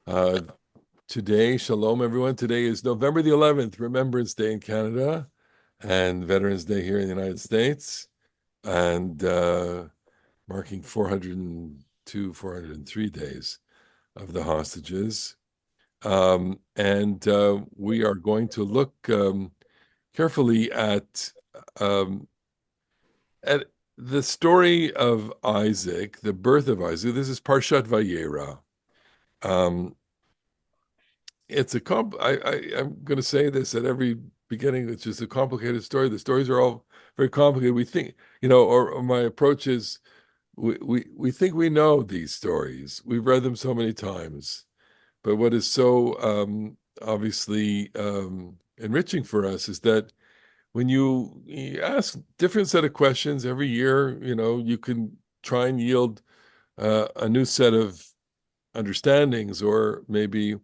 Uh, Today, shalom everyone. Today is November the 11th, Remembrance Day in Canada, and Veterans Day here in the United States, and marking 402, 403 days of the hostages. And we are going to look carefully um, at the story of Isaac, the birth of Isaac. This is Parshat Vayera. Um, it's a I'm going to say this at every beginning. It's just a complicated story. The stories are all very complicated. We think, or my approach is we think we know these stories. We've read them so many times. But what is so obviously enriching for us is that when you ask different set of questions every year, you can try and yield a new set of understandings, or maybe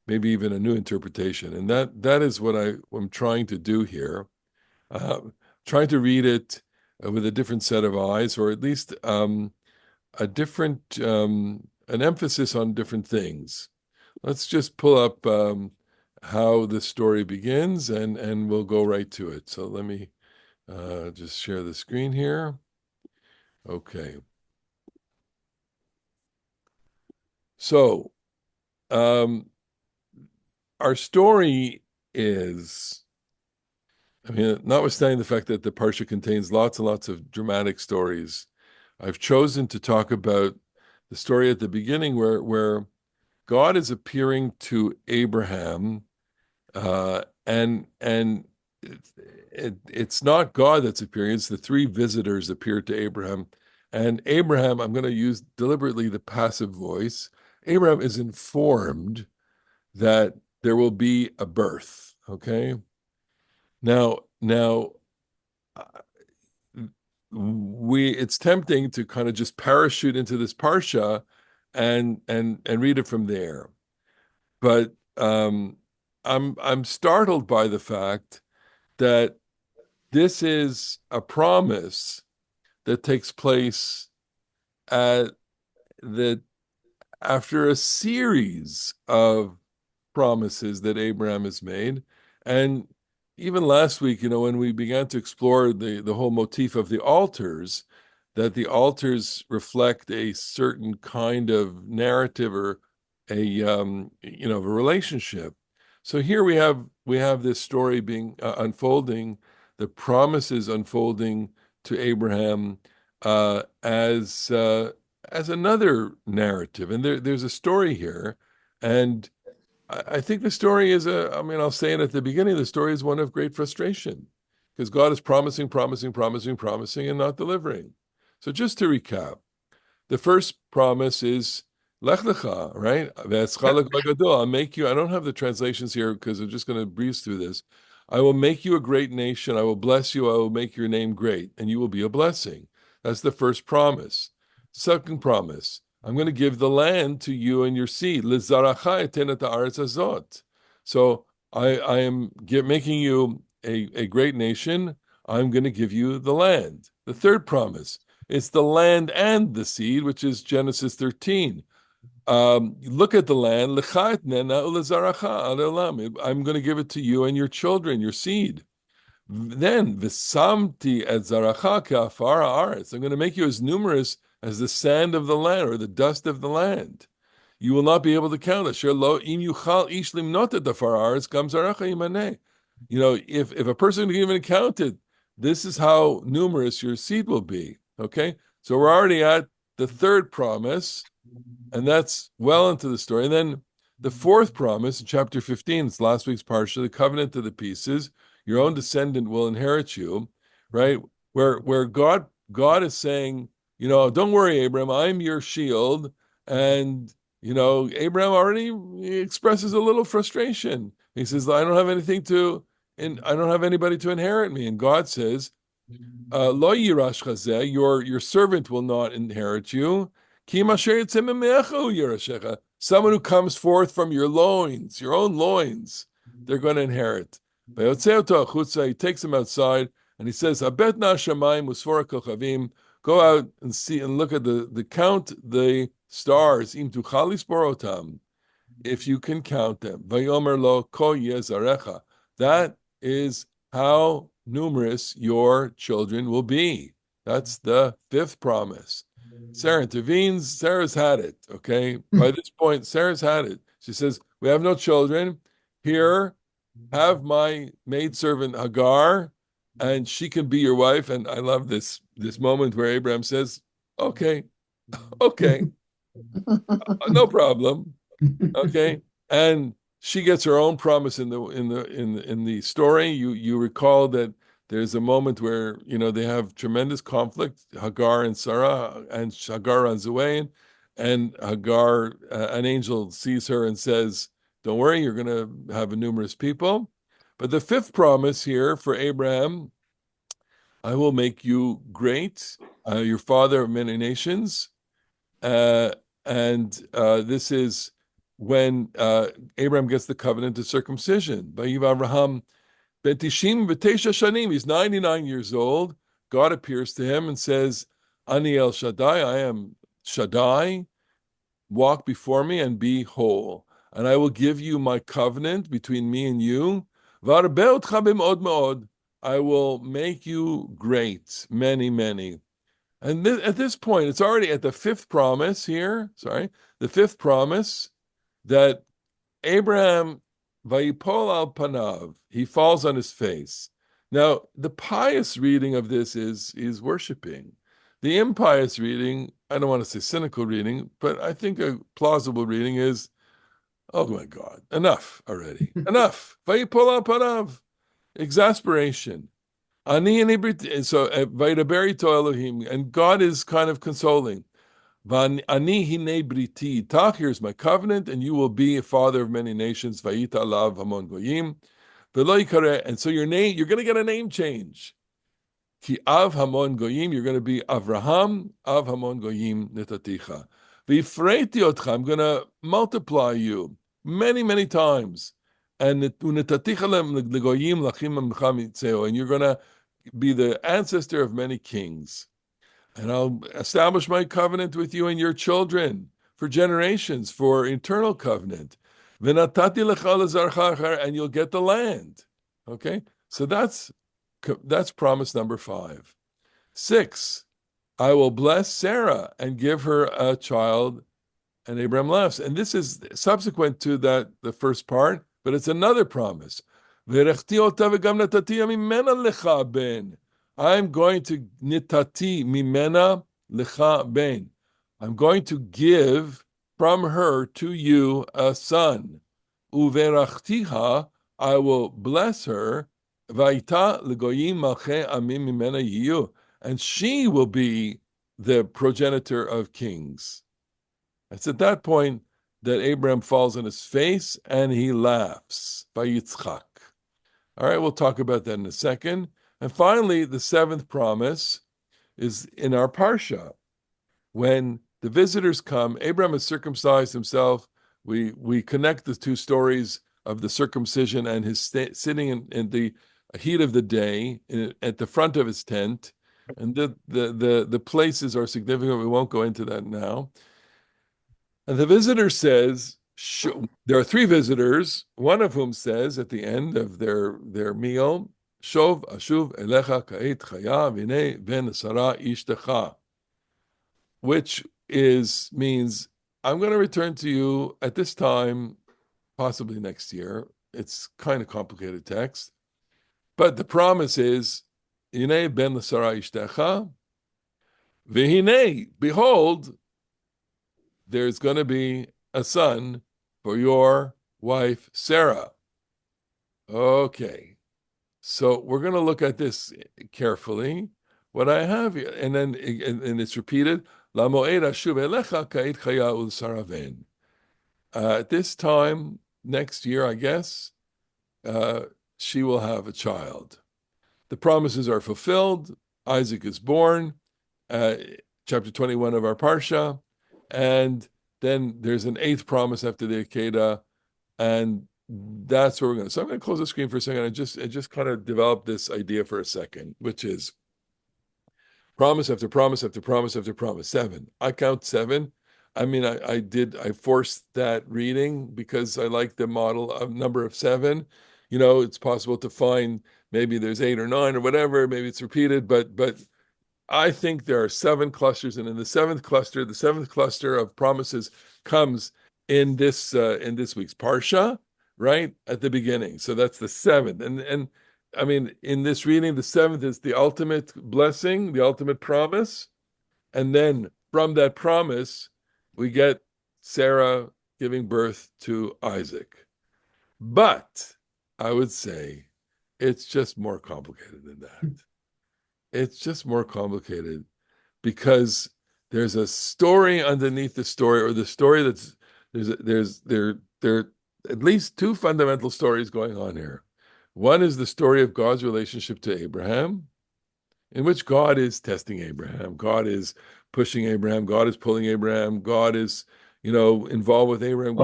even a new interpretation. And that is what I'm trying to do here. uh, Trying to read it with a different set of eyes, or at least a different an emphasis on different things. Let's just pull up how the story begins, and we'll go right to it. So let me just share the screen here. Okay. So um, our story is, I mean, notwithstanding the fact that the Parsha contains lots and lots of dramatic stories, I've chosen to talk about the story at the beginning where God is appearing to Abraham, and it's not God that's appearing; it's the three visitors appeared to Abraham, and Abraham. I'm going to use deliberately the passive voice. Abraham is informed that there will be a birth. Okay, now, we it's tempting to kind of just parachute into this parsha and read it from there. But I'm startled by the fact that this is a promise that takes place at the after a series of promises that Abraham has made. And even last week, when we began to explore the whole motif of the altars, that the altars reflect a certain kind of narrative, or a relationship. So here we have this story being unfolding, the promises unfolding to Abraham as another narrative, and there's a story here, and I think the story is I mean, I'll say it at the beginning, the story is one of great frustration because God is promising, promising, promising, promising, and not delivering. So just to recap, the first promise is Lech Lecha, right? I'll make you, I don't have the translations here because I'm just going to breeze through this. I will make you a great nation. I will bless you. I will make your name great, and you will be a blessing. That's the first promise. Second promise, I'm going to give the land to you and your seed. So I am making you a great nation. I'm going to give you the land. The third promise, it's the land and the seed, which is Genesis 13. Look at the land. I'm going to give it to you and your children, your seed. Then v'samti et zaracha ka'afar haaretz. I'm going to make you as numerous as the sand of the land, or the dust of the land. You will not be able to count it. If a person can even count it, this is how numerous your seed will be. Okay, so we're already at the third promise, and that's well into the story. And then the fourth promise in chapter 15, it's last week's parsha, the covenant of the pieces. Your own descendant will inherit you, right? Where God is saying, don't worry, Abraham, I'm your shield. And Abraham already expresses a little frustration. He says, and I don't have anybody to inherit me. And God says, Lo yirash chazeh, your servant will not inherit you. Ki masher yitzeh mimecha yirashecha. Someone who comes forth from your loins, your own loins, they're going to inherit. He takes him outside and he says, Abet na shamayim usfora kochavim. Go out and see and look at the count the stars. Im tuchal lispor otam. if you can count them. Vayomer lo ko yezarecha. That is how numerous your children will be. That's the fifth promise. Sarah intervenes. Sarah's had it. Okay. By this point, Sarah's had it. She says, "We have no children. Here, have my maidservant Hagar, and she can be your wife." And I love this moment where Abraham says, "Okay, okay, no problem." Okay, and she gets her own promise in the story. You recall that there's a moment where they have tremendous conflict, Hagar and Sarah, and Hagar runs away, and Hagar, an angel sees her and says, "Don't worry, you're going to have a numerous people." But the fifth promise here for Abraham, I will make you great, your father of many nations. Uh, and this is when Abraham gets the covenant of circumcision. Vayiv Abraham ben tishim v'teisha shanim. He's 99 years old. God appears to him and says, "Ani El Shaddai, I am Shaddai. Walk before me and be whole. And I will give you my covenant between me and you. V'arbe otcha b'mod me'od. I will make you great, many, many." And at this point, it's already at the fifth promise here. Sorry, the fifth promise that Abraham, vayipol al panav, he falls on his face. Now, the pious reading of this is worshiping. The impious reading, I don't want to say cynical reading, but I think a plausible reading is, "Oh my God, enough already, enough. Vayipol al panav, exasperation." Ani and so Vaydaber ito Elohim, and God is kind of consoling. Ani hine briti, tach, here's my covenant, and you will be a father of many nations. Vayita alav hamon goyim, v'lo yikare, and so your name, you're going to get a name change. Ki av hamon goyim, you're going to be Avraham, av hamon goyim netaticha. V'ifreiti otcha, I'm going to multiply you many, many times. And unetaticha legoyim lachim amcha mitzeo, and you're going to be the ancestor of many kings. And I'll establish my covenant with you and your children for generations, for eternal covenant. V'natati lecha lezarcha, and you'll get the land. Okay, so that's promise number 5. 6, I will bless Sarah and give her a child. And Abraham laughs. And this is subsequent to the first part, but it's another promise. I'm going to nitati mimena lecha ben. I'm going to give from her to you a son. Uverachtiha, I will bless her. Vaita legoyim malche amim mimena yiyu, and she will be the progenitor of kings. It's at that point that Abraham falls on his face and he laughs. Vayitzchak. All right, we'll talk about that in a second. And finally, the 7th promise is in our Parsha. When the visitors come, Abraham has circumcised himself. We connect the two stories of the circumcision and his sitting in the heat of the day at the front of his tent. And the places are significant. We won't go into that now. And the visitor says, there are 3 visitors, one of whom says at the end of their meal, Shov ashuv elecha ka'et chaya v'nei ben Sarah ishtecha, which means I'm going to return to you at this time, possibly next year. It's kind of complicated text, but the promise is, Hinei ben Sarah ishtecha, v'hinei, behold, there's going to be a son for your wife, Sarah. Okay. So we're going to look at this carefully. What I have here, and then it's repeated, at this time, next year, I guess, she will have a child. The promises are fulfilled. Isaac is born, chapter 21 of our Parsha. And then there's an 8th promise after the Akedah, and that's where we're going to. So I'm going to close the screen for a second and just kind of develop this idea for a second, which is promise after promise after promise after promise. 7. I count 7. I mean, I forced that reading because I like the model of number of seven. It's possible to find maybe there's eight or nine or whatever, maybe it's repeated, but I think there are seven clusters, and in the seventh cluster of promises comes in this week's Parsha, right at the beginning. So that's the seventh, and I mean, in this reading, the seventh is the ultimate blessing, the ultimate promise, and then from that promise, we get Sarah giving birth to Isaac. But I would say it's just more complicated than that. It's just more complicated because there's a story underneath the story, or the story that's there are at least two fundamental stories going on here. One is the story of God's relationship to Abraham, in which God is testing Abraham, God is pushing Abraham, God is pulling Abraham, God is involved with Abraham.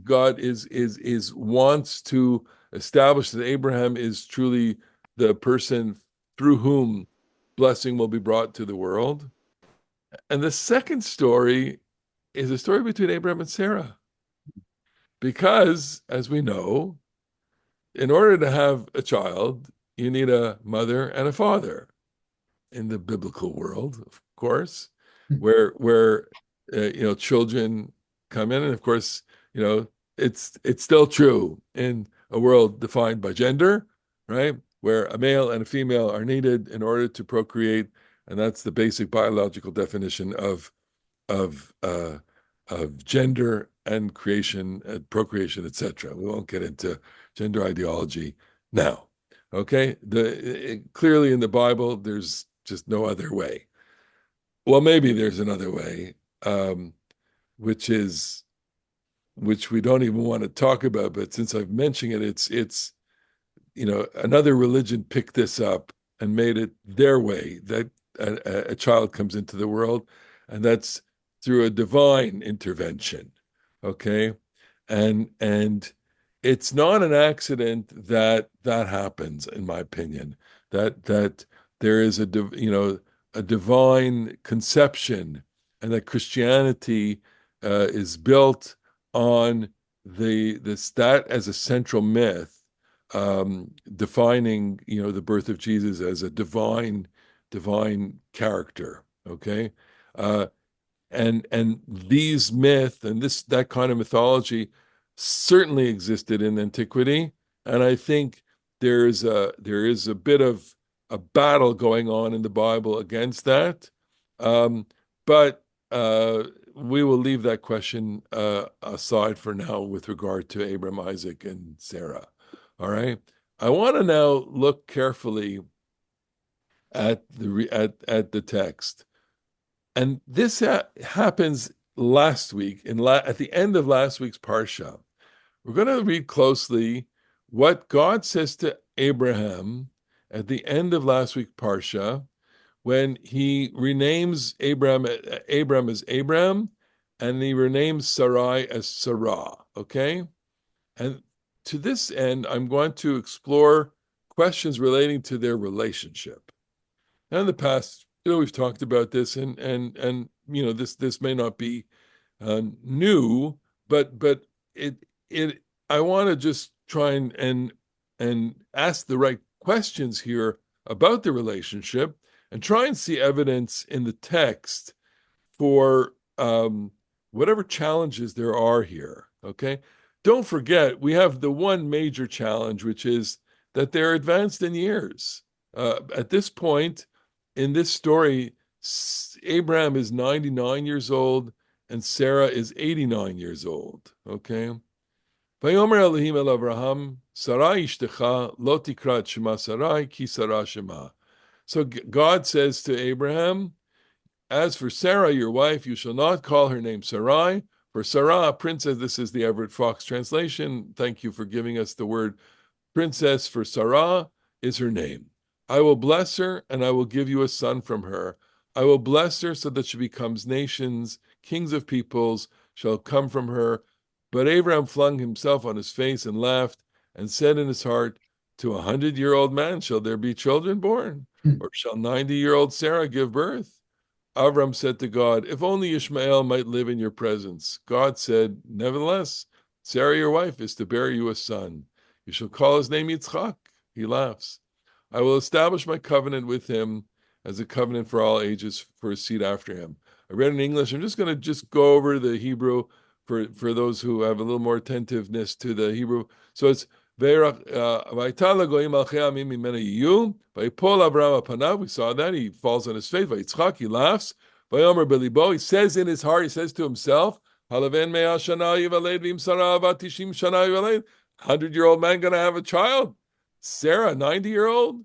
God is wants to establish that Abraham is truly the person through whom blessing will be brought to the world. And the second story is a story between Abraham and Sarah. Because, as we know, in order to have a child, you need a mother and a father in the biblical world, of course, where children come in, and of course, it's still true in a world defined by gender, right? Where a male and a female are needed in order to procreate, and that's the basic biological definition of uh, of gender and creation and procreation, etc. We won't get into gender ideology now. Okay, clearly in the Bible, there's just no other way. Well, maybe there's another way, um, which is which we don't even want to talk about. But since I've mentioned it, it's another religion picked this up and made it their way that a child comes into the world, and that's through a divine intervention. Okay, and it's not an accident that that happens, in my opinion. That there is a divine conception, and that Christianity is built on that as a central myth, defining the birth of Jesus as a divine character. Okay, uh, and these myth and that kind of mythology certainly existed in antiquity, and I think there is a bit of a battle going on in the Bible against that, um, but we will leave that question aside for now with regard to Abram, Isaac, and Sarah. All right. I want to now look carefully at the text, and this happens last week at the end of last week's parsha. We're going to read closely what God says to Abraham at the end of last week's parsha when he renames Abram as Abram, and he renames Sarai as Sarah. Okay, and to this end, I'm going to explore questions relating to their relationship. Now, in the past, we've talked about this, and this may not be new, but it I want to just try and ask the right questions here about the relationship, and try and see evidence in the text for whatever challenges there are here. Okay. Don't forget, we have the one major challenge, which is that they're advanced in years. At this point in this story, Abraham is 99 years old and Sarah is 89 years old. Okay. Vayomer Elohim el Avraham, Sarai ishtecha lo tikrat shema Sarai ki Sarah shema. So God says to Abraham, as for Sarah, your wife, you shall not call her name Sarai. For Sarah, princess, this is the Everett Fox translation. Thank you for giving us the word princess. For Sarah is her name. I will bless her, and I will give you a son from her. I will bless her so that she becomes nations, kings of peoples shall come from her. But Abraham flung himself on his face and laughed, and said in his heart, to 100-year-old man shall there be children born? Or shall 90-year-old Sarah give birth? Avram said to God, if only Ishmael might live in your presence. God said, nevertheless, Sarah, your wife, is to bear you a son. You shall call his name Yitzchak. He laughs. I will establish my covenant with him as a covenant for all ages for his seed after him. I read in English. I'm just going to just go over the Hebrew for those who have a little more attentiveness to the Hebrew. So it's Vayera, Vaytan lagoyim al che'amim mimena yiyu. Vayipol Avraham apanav. We saw that he falls on his face. Vayitzchak, he laughs. Vayomer belibo. He says in his heart. He says to himself, Halaven me'ah shana yivaled v'im sarah avat tishim shana yivaled. 100-year-old man going to have a child. Sarah, 90-year-old.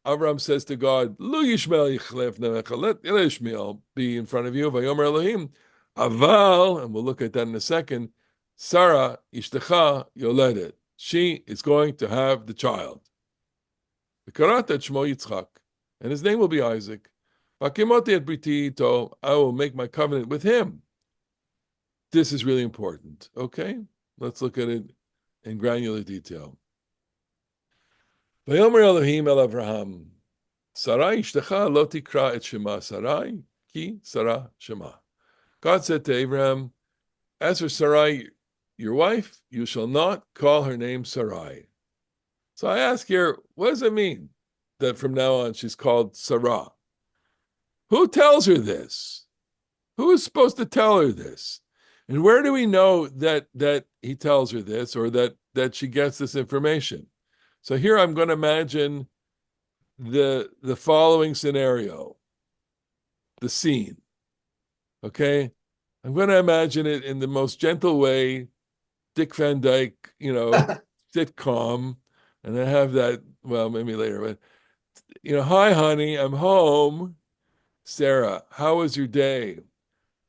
Avram says to God, Lu Yishmael yichlef nevecha. Let Ishmael be in front of you. Vayomer Elohim. Aval, and we'll look at that in a second. Sarah ishtecha yoledet. She is going to have the child. V'karat et shmo Yitzchak, and his name will be Isaac. V'akimoti et briti ito. I will make my covenant with him. This is really important. Okay, let's look at it in granular detail. Vayomer Elohim el Avraham, Sarai ishtecha lo tikra et shema Sarai, ki Sarah shema. God said to Abraham, as for Sarai, your wife, you shall not call her name Sarai. So I ask here, what does it mean that from now on she's called Sarah? Who tells her this? Who is supposed to tell her this? And where do we know that he tells her this, or that she gets this information? So here I'm going to imagine the following scenario, the scene. Okay? I'm going to imagine it in the most gentle way, Dick Van Dyke, sitcom, and I have that, well, maybe later, but, hi, honey, I'm home. Sarah, how was your day?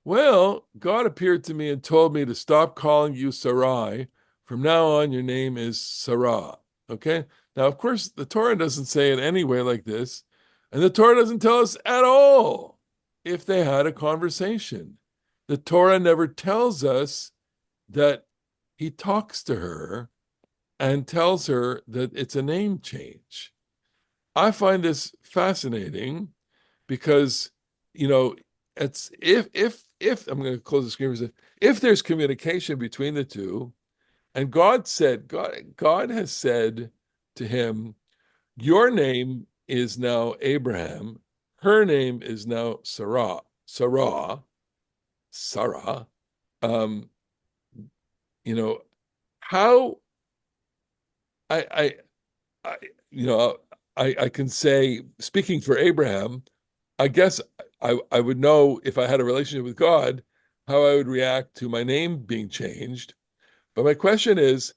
Well, God appeared to me and told me to stop calling you Sarai. From now on, your name is Sarah. Okay? Now, of course, the Torah doesn't say it anyway like this, and the Torah doesn't tell us at all if they had a conversation. The Torah never tells us that he talks to her and tells her that it's a name change. I find this fascinating because, it's if I'm going to close the screen, if there's communication between the two, and God has said to him, your name is now Abraham, her name is now Sarah. How I I can say, speaking for Abraham, I guess I would know if I had a relationship with God, how I would react to my name being changed. But my question is,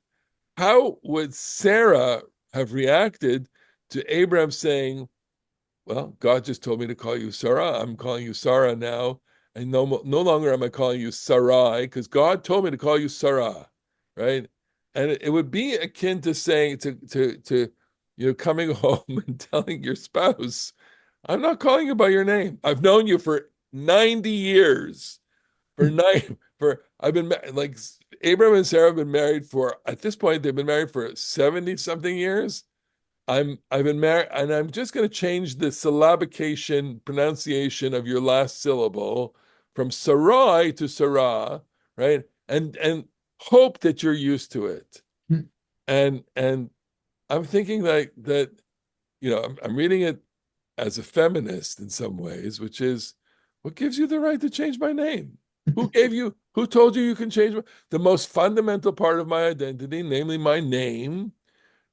how would Sarah have reacted to Abraham saying, well, God just told me to call you Sarah. I'm calling you Sarah now. And no longer am I calling you Sarai, because God told me to call you Sarah, right? And it would be akin to saying to coming home and telling your spouse, I'm not calling you by your name. I've known you for 90 years. I've been like Abraham and Sarah have been married for, at this point, they've been married for 70 something years. I've been married, and I'm just going to change the syllabication pronunciation of your last syllable from Sarai to Sarah, right? And hope that you're used to it. And I'm thinking that I'm reading it as a feminist in some ways, which is, what gives you the right to change my name? Who told you can change the most fundamental part of my identity, namely my name?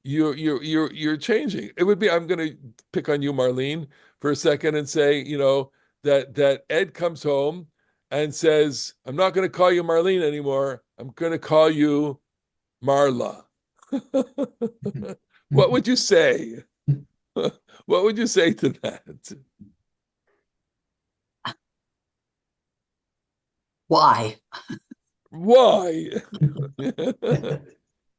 You're changing. It would be, I'm going to pick on you, Marlene, for a second and say, that Ed comes home and says, I'm not going to call you Marlene anymore. I'm going to call you Marla. What would you say? What would you say to that? Why? Why?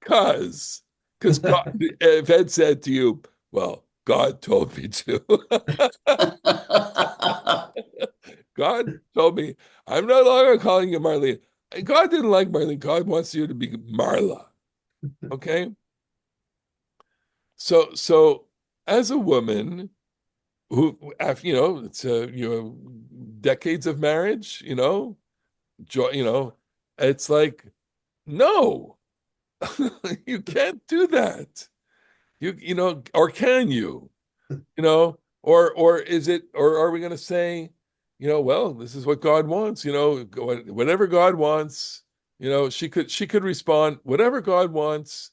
Because God, if Ed said to you, well, God told me to. God told me, I'm no longer calling you Marlene. God didn't like Marlene. God wants you to be Marla. Okay? So as a woman who, it's decades of marriage, joy, it's like, no, you can't do that. Or can you? Or is it, or are we going to say, well, this is what God wants, whatever God wants, she could respond, whatever God wants,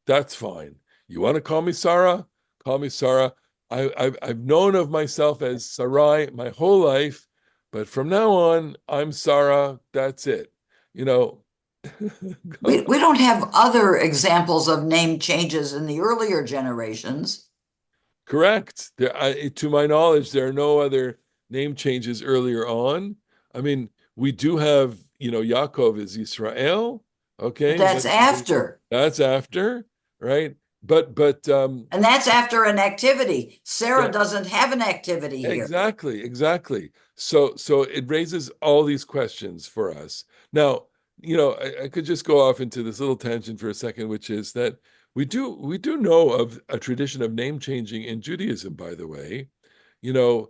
that's fine. You want to call me Sarah? Call me Sarah. I've known of myself as Sarai my whole life, but from now on, I'm Sarah. That's it. You know, We don't have other examples of name changes in the earlier generations. correct. To my knowledge, there are no other name changes earlier on. I mean, we do have, Yaakov is Israel. But Okay, that's after. that's after, right? But And that's after an activity. yeah, Sarah doesn't have an activity here. exactly. So it raises all these questions for us. Now, I could just go off into this little tangent for a second, which is that we do know of a tradition of name changing in Judaism, by the way. You know,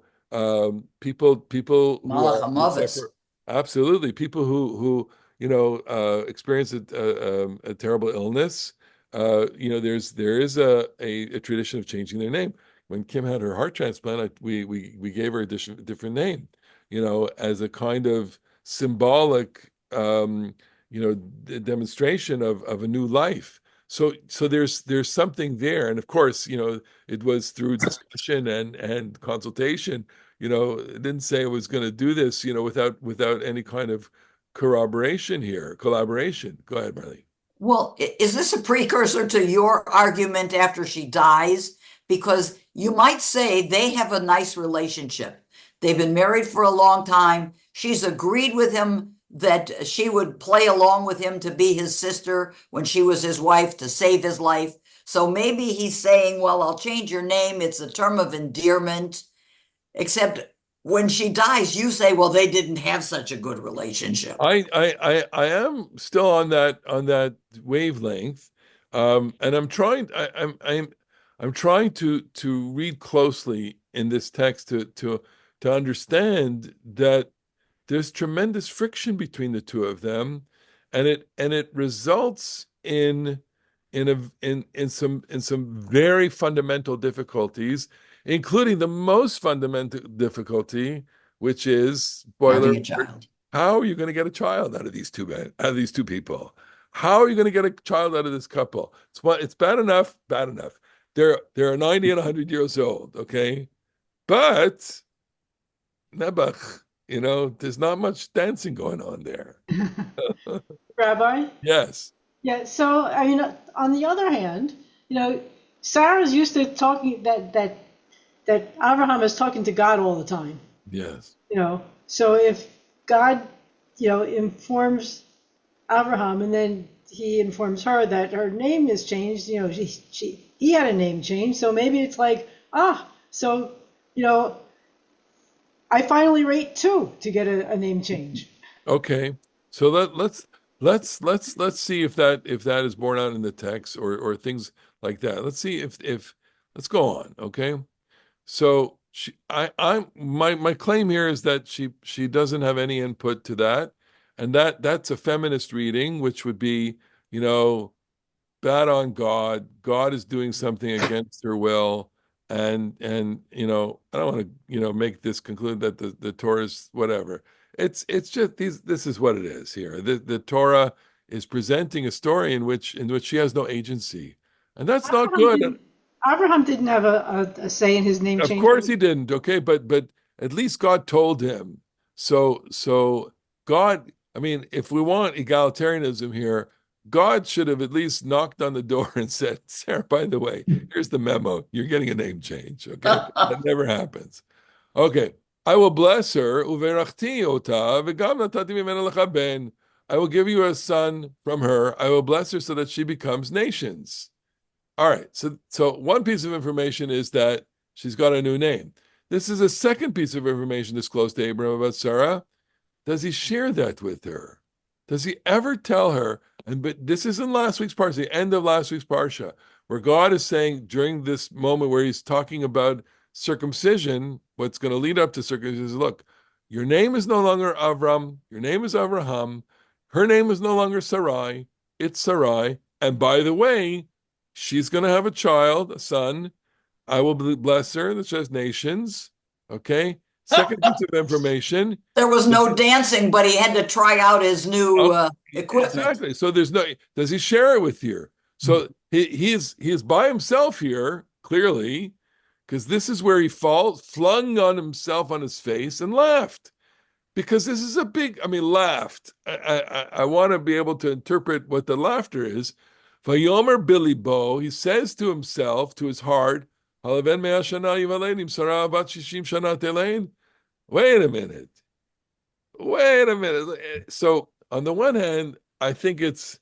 people who Malach are who HaMavis. suffer, absolutely, people who experience a terrible illness. There is a tradition of changing their name. When Kim had her heart transplant, we gave her a different name, as a kind of symbolic, demonstration of a new life. So there's something there, and of course, it was through discussion and consultation. It didn't say it was going to do this, without any kind of corroboration here, collaboration. Go ahead, Marlene. Well, is this a precursor to your argument after she dies? Because you might say they have a nice relationship. They've been married for a long time. She's agreed with him that she would play along with him to be his sister when she was his wife to save his life. So maybe he's saying, well, I'll change your name. It's a term of endearment. Except when she dies, you say, well, they didn't have such a good relationship. I am still on that wavelength, and I'm trying to read closely in this text to understand that there's tremendous friction between the two of them, and it results in some very fundamental difficulties, including the most fundamental difficulty, which is boiler. Having a child. How are you going to get a child out of these two men, out of these two people? How are you going to get a child out of this couple? It's bad enough, bad enough. They're 90 and 100 years old, okay? But Nebuch, there's not much dancing going on there. Rabbi? Yes, Yeah, so I mean, on the other hand, you know, Sarah's used to talking that Abraham is talking to God all the time. yes. So if God, informs Abraham and then he informs her that her name is changed, he had a name change, so maybe it's like, so you know, I finally rate two to get a name change. Okay. So let's see if that is borne out in the text or things like that. Let's see if let's go on. Okay. So my claim here is that she doesn't have any input to that, and that's a feminist reading, which would be, you know, bad on God. God is doing something against her will, and I don't want to make this conclude that the Torah is whatever. It's just this is what it is here. The Torah is presenting a story in which she has no agency, and that's not Abraham good. didn't. Abraham didn't have a say in his name Of change. course he didn't. Okay, but at least God told him. So God, I mean, if we want egalitarianism here, God should have at least knocked on the door and said, Sarah, by the way, here's the memo. You're getting a name change. Okay. That never happens. Okay. I will bless her. Uverachti ota, v'gam natati mimena lecha ben. I will give you a son from her. I will bless her so that she becomes nations. All right. So one piece of information is that she's got a new name. This is a second piece of information disclosed to Abraham about Sarah. Does he share that with her? Does he ever tell her? But this is in last week's parsha, the end of last week's parsha, where God is saying during this moment where he's talking about circumcision, what's going to lead up to circumcision is, look, your name is no longer Avram, your name is Avraham, her name is no longer Sarai, it's Sarai. And by the way, she's going to have a child, a son. I will bless her, that says nations. Okay. Second piece of information. There was no dancing, but he had to try out his new equipment. Exactly. So there's no, does he share it with you? So he is by himself here, clearly, because this is where he flung on himself on his face and laughed. Because this is a big, I mean, laughed. I want to be able to interpret what the laughter is. Vayomer Billy Bo, he says to himself, to his heart, wait a minute. Wait a minute. So on the one hand, I think this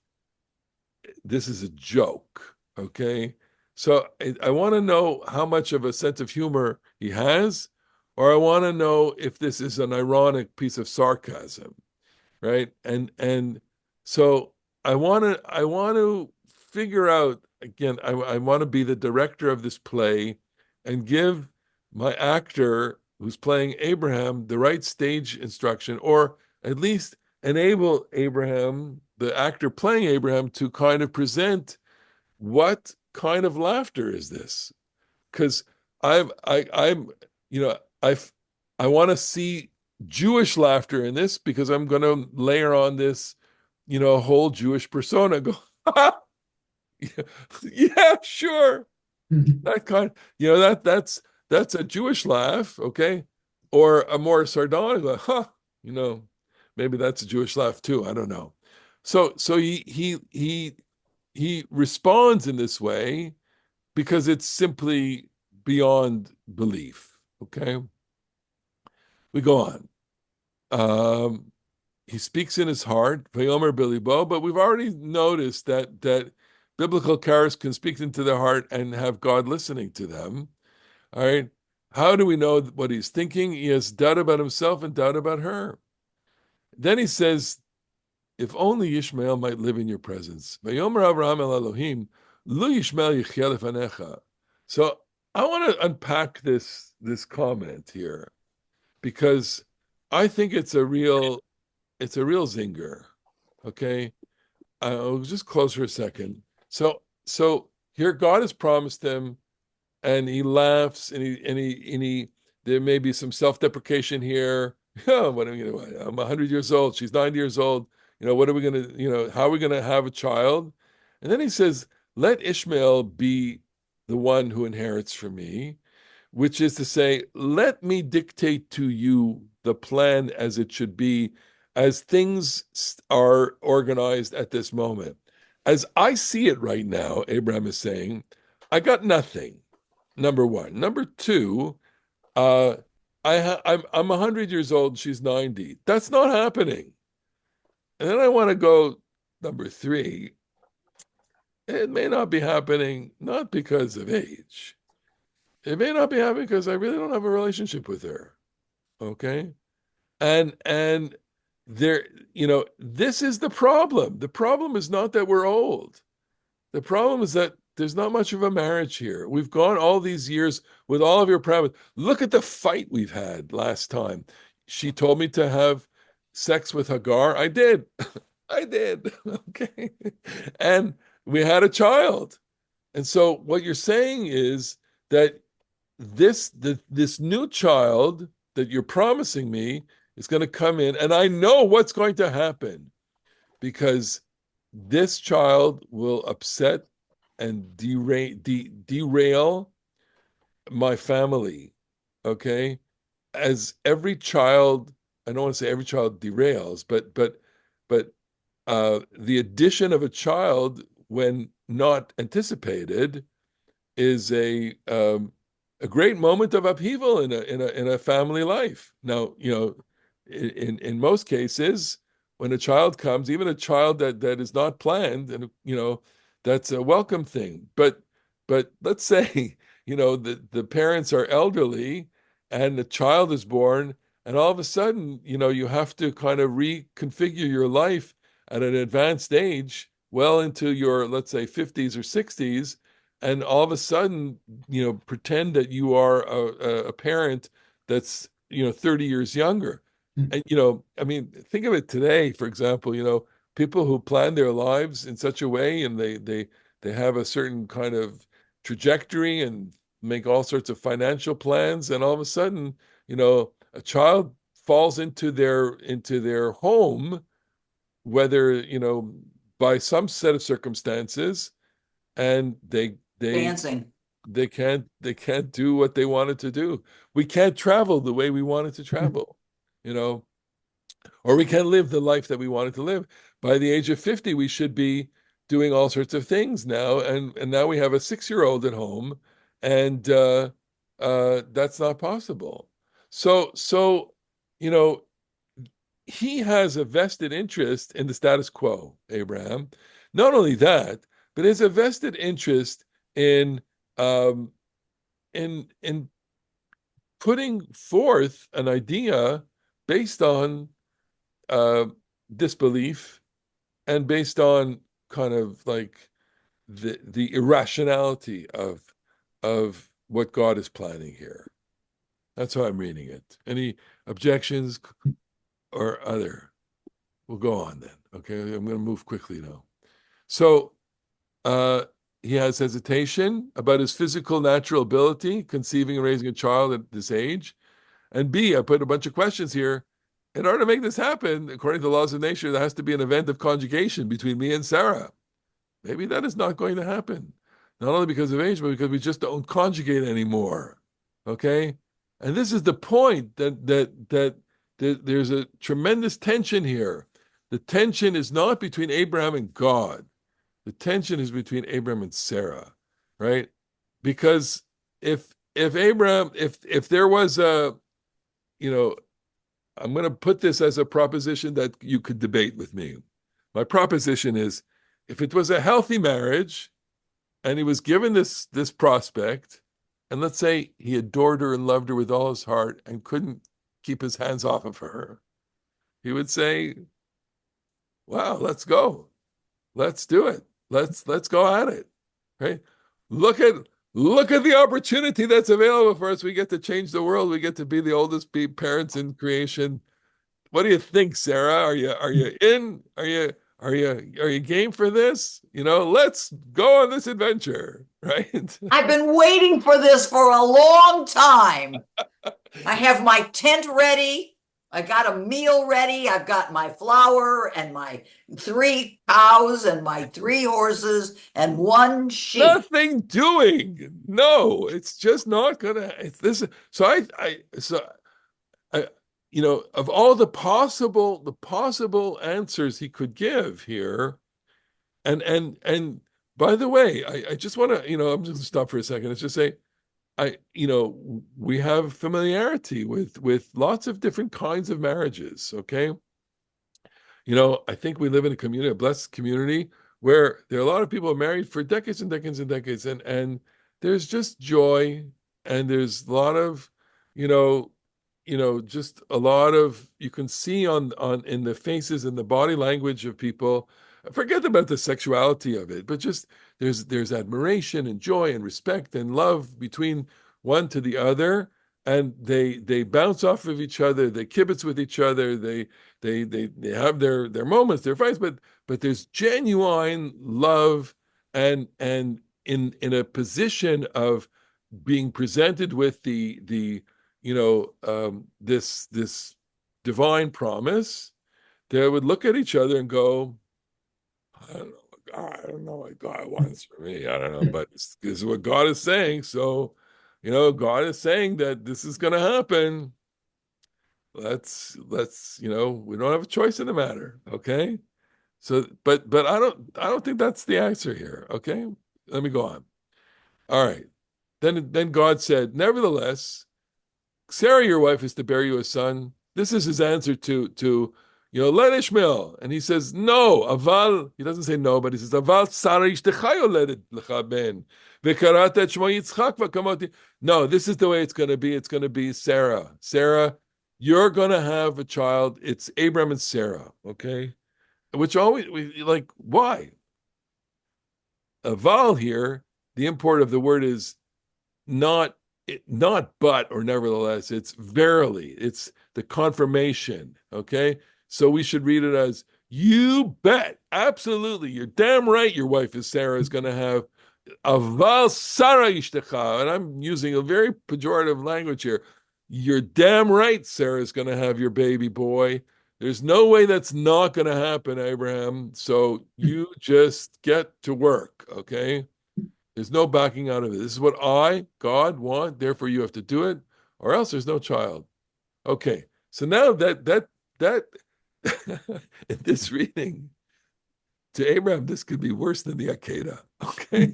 is a joke, okay? So I want to know how much of a sense of humor he has, or I want to know if this is an ironic piece of sarcasm, right? And so I want to figure out again. I want to be the director of this play and give my actor who's playing Abraham the right stage instruction, or at least enable Abraham, the actor playing Abraham, to kind of present what kind of laughter is this? Because I'm you know I want to see Jewish laughter in this, because I'm going to layer on this, whole Jewish persona. Go, yeah, sure. That kind, that's a Jewish laugh, okay, or a more sardonic, like, you know, maybe that's a Jewish laugh too. I don't know. So he responds in this way because it's simply beyond belief. Okay, we go on. He speaks in his heart, Vayomer Billy Bo, but we've already noticed that biblical characters can speak into their heart and have God listening to them. All right. How do we know what he's thinking? He has doubt about himself and doubt about her. Then he says, if only Ishmael might live in your presence. Vayomer Avraham el Elohim, Lu Yishmael yichya lefanecha. So I want to unpack this comment here, because I think it's a real zinger. Okay. I'll just close for a second. So here God has promised him, and he laughs, and he there may be some self-deprecation here. Oh, what am I going to? I'm 100 years old. She's 90 years old. What are we going to? How are we going to have a child? And then he says, "Let Ishmael be the one who inherits from me," which is to say, let me dictate to you the plan as it should be, as things are organized at this moment. As I see it right now, Abraham is saying, I got nothing. Number one. Number two, I'm 100 years old. She's 90. That's not happening. And then I want to go number three. It may not be happening, not because of age. It may not be happening because I really don't have a relationship with her. Okay. And there, this is the problem. The problem is not that we're old. The problem is that there's not much of a marriage here. We've gone all these years with all of your parameters. Look at the fight we've had last time. She told me to have sex with Hagar. I did. I did. Okay. And we had a child. And so what you're saying is that this new child that you're promising me is going to come in, and I know what's going to happen, because this child will upset and derail my family. Okay, as every child, I don't want to say every child derails, but the addition of a child when not anticipated is a great moment of upheaval in a family life. Now, in most cases, when a child comes, even a child that is not planned, and that's a welcome thing. But let's say the parents are elderly, and the child is born, and all of a sudden you have to kind of reconfigure your life at an advanced age, well into your, let's say, 50s or 60s, and all of a sudden, pretend that you are a parent that's, 30 years younger. And, I mean, think of it today, for example, people who plan their lives in such a way and they have a certain kind of trajectory and make all sorts of financial plans, and all of a sudden, a child falls into their home, whether, by some set of circumstances, and Dancing. they can't do what they wanted to do. We can't travel the way we wanted to travel, you know, or we can't live the life that we wanted to live. By the age of 50, we should be doing all sorts of things now, and now we have a 6-year-old at home, and that's not possible. So you know, he has a vested interest in the status quo, Abraham. Not only that, but has a vested interest in um, in putting forth an idea based on uh, disbelief and based on kind of like the irrationality of what God is planning here. That's how I'm reading it. Any objections or other? We'll go on then. Okay, I'm going to move quickly now. So uh, he has hesitation about his physical natural ability, conceiving and raising a child at this age. And B, I put a bunch of questions here. In order to make this happen, according to the laws of nature, there has to be an event of conjugation between me and Sarah. Maybe that is not going to happen. Not only because of age, but because we just don't conjugate anymore. Okay? And this is the point that there's a tremendous tension here. The tension is not between Abraham and God. The tension is between Abraham and Sarah, right? Because if there was a, you know, I'm going to put this as a proposition that you could debate with me. My proposition is, if it was a healthy marriage and he was given this prospect, and let's say he adored her and loved her with all his heart and couldn't keep his hands off of her, he would say, "Wow, let's go. Let's do it. Let's go at it." Right? Look at look at the opportunity that's available for us. We get to change the world. We get to be the oldest parents in creation. What do you think, Sarah? Are you in? Are you game for this? Let's go on this adventure, right? I've been waiting for this for a long time. I have my tent ready. I got a meal ready. I've got my flour and my 3 cows and my 3 horses and 1 sheep. Nothing doing. No, it's just not gonna. It's this. So of all the possible answers he could give here, and by the way, I just want to, I'm just gonna stop for a second. Let's just say, we have familiarity with lots of different kinds of marriages. Okay, I think we live in a blessed community where there are a lot of people married for decades and decades and decades, and there's just joy, and there's a lot of, you know, just a lot of, you can see on in the faces and the body language of people. Forget about the sexuality of it, but just there's admiration and joy and respect and love between one to the other, and they bounce off of each other, they kibitz with each other, they have their moments, their fights, but there's genuine love, and in a position of being presented with the this divine promise, they would look at each other and go, I don't know what God wants for me. I don't know, but this is what God is saying. So, God is saying that this is going to happen. We don't have a choice in the matter. Okay. So, but I don't think that's the answer here. Okay. Let me go on. All right. Then God said, nevertheless, Sarah, your wife, is to bear you a son. This is his answer to let Ishmael. And he says, no, aval, he doesn't say no, but he says, aval Sarah ishtecha yoledet lecha ben. V'karat et shmo Yitzchak v'kamoti. No, this is the way it's going to be. It's going to be Sarah. Sarah, you're going to have a child. It's Abram and Sarah, okay? Which always, like, why? Aval here, the import of the word is not not but or nevertheless, it's verily, it's the confirmation. Okay, so we should read it as you bet, absolutely, you're damn right, your wife is Sarah is going to have aval Sarah ishtecha, and I'm using a very pejorative language here. You're damn right, Sarah's going to have your baby boy. There's no way that's not going to happen, Abraham. So you just get to work, okay? There's no backing out of it. This is what I, God, want. Therefore, you have to do it, or else there's no child. Okay. So now that in this reading to Abraham, this could be worse than the Akedah. Okay.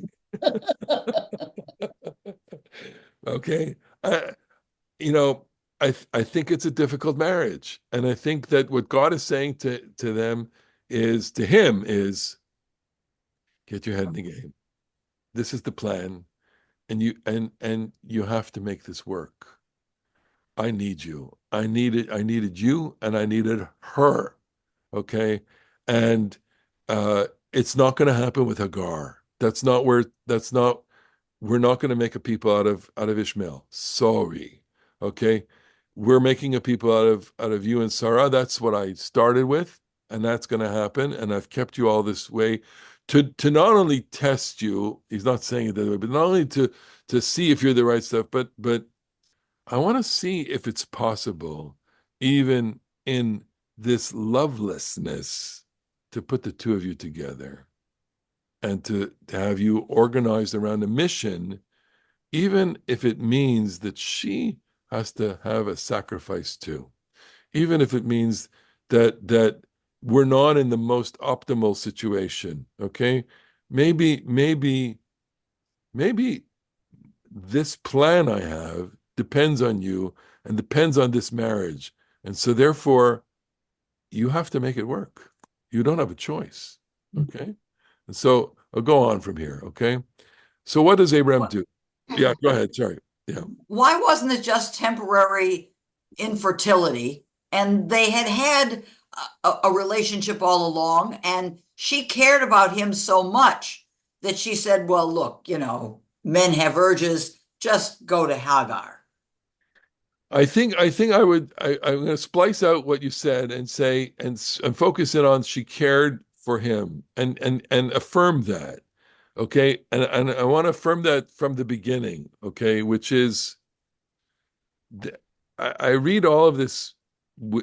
Okay. You know, I think it's a difficult marriage, and I think that what God is saying to them is to him is get your head in the game. This is the plan, and you have to make this work. I need you. I needed you, and I needed her. Okay, and it's not going to happen with Hagar. That's not we're not going to make a people out of Ishmael. Sorry. Okay. We're making a people out of you and Sarah. That's what I started with, and that's going to happen. And I've kept you all this way to not only test you, he's not saying it that way, but not only to see if you're the right stuff, but I want to see if it's possible, even in this lovelessness, to put the two of you together and to have you organized around a mission, even if it means that she has to have a sacrifice too, even if it means that we're not in the most optimal situation. Okay, maybe this plan I have depends on you and depends on this marriage, and so therefore you have to make it work. You don't have a choice. Okay, and so I'll go on from here. Okay, so what does Abraham do? Yeah, go ahead. Sorry. Yeah. Why wasn't it just temporary infertility? And they had had a relationship all along, and she cared about him so much that she said, well, look, men have urges, just go to Hagar. I think I'm going to splice out what you said and say and focus in on she cared for him and affirm that. Okay, and I want to affirm that from the beginning. Okay, which is I read all of this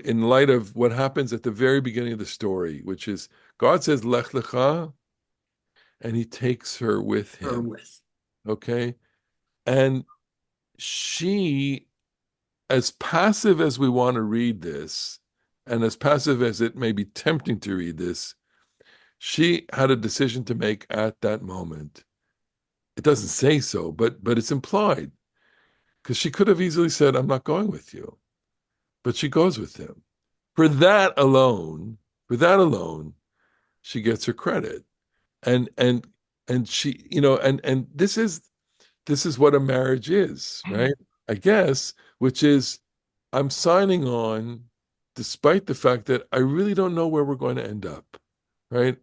in light of what happens at the very beginning of the story, which is God says Lech Lecha, and He takes her with Him. Okay, and she, as passive as we want to read this, and as passive as it may be tempting to read this, she had a decision to make at that moment. It doesn't say so, but it's implied, because she could have easily said, "I'm not going with you," but she goes with him. For that alone, she gets her credit, and she, and this is what a marriage is, right? I guess, which is I'm signing on despite the fact that I really don't know where we're going to end up, right?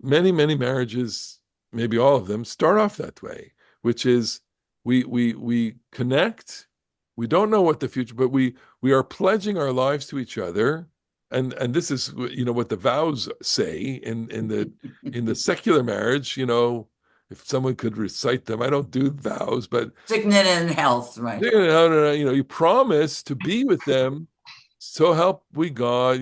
Many marriages, maybe all of them, start off that way, which is we connect, we don't know what the future, but we are pledging our lives to each other. And this is what the vows say in the secular marriage, if someone could recite them. I don't do vows, but Sickness and health, right? no, you promise to be with them, so help we God,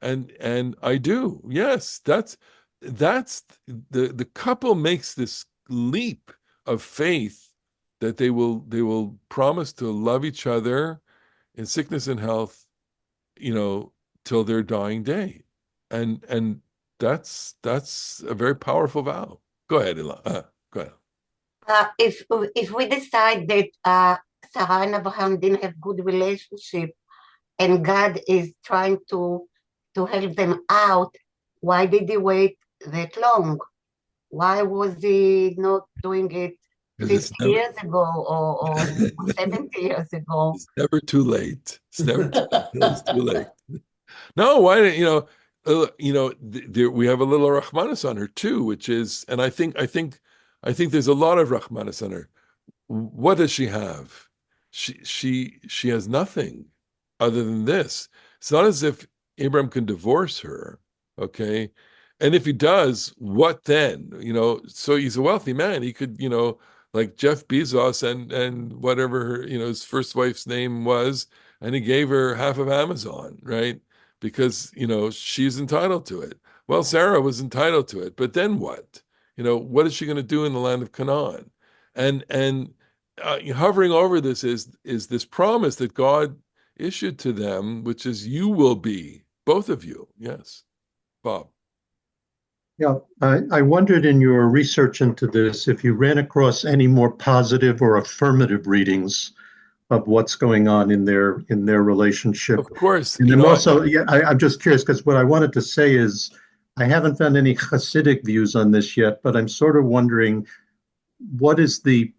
and I do. Yes, that's the couple makes this leap of faith that they will promise to love each other in sickness and health, till their dying day, and that's a very powerful vow. Go ahead, Ilan. Go ahead. If we decide that Sarah and Abraham didn't have good relationship, and God is trying to help them out, why did he wait that long? Why was he not doing it 50 years ago or 70 years ago? It's never too late. It's never it's too late. No, why didn't we have a little Rahmanis on her too, which is, and I think I think there's a lot of Rahmanas on her. What does she have? She has nothing other than this. It's not as if Abraham can divorce her, okay? And if he does, what then? So he's a wealthy man. He could, like Jeff Bezos and whatever his first wife's name was, and he gave her half of Amazon, right? Because, she's entitled to it. Well, Sarah was entitled to it, but then what? What is she going to do in the land of Canaan? And hovering over this is this promise that God issued to them, which is you will be, both of you. Yes, Bob. Yeah, I wondered in your research into this if you ran across any more positive or affirmative readings of what's going on in their relationship. Of course, And then also, yeah, I'm just curious because what I wanted to say is I haven't found any Hasidic views on this yet, but I'm sort of wondering what is the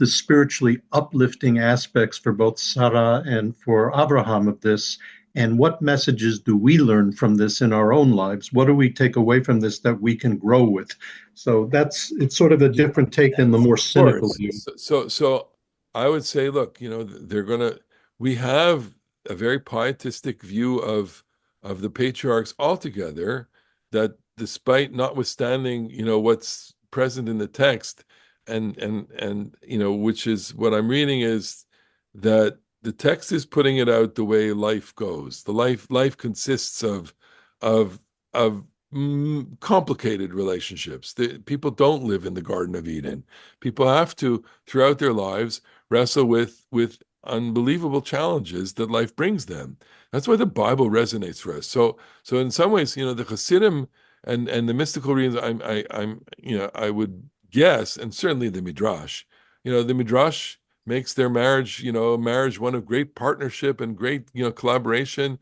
spiritually uplifting aspects for both Sarah and for Abraham of this, and what messages do we learn from this in our own lives? What do we take away from this that we can grow with? So it's sort of a different take than the more of cynical course. view. So I would say, look, we have a very pietistic view of the patriarchs altogether, that despite notwithstanding, what's present in the text, and which is what I'm reading, is that the text is putting it out the way life goes. The life consists of of complicated relationships. People don't live in the Garden of Eden. People have to, throughout their lives, wrestle with unbelievable challenges that life brings them. That's why the Bible resonates for us. So in some ways, the Hasidim and the mystical readings, I would guess, and certainly the Midrash, the Midrash makes their marriage, marriage one of great partnership and great, collaboration.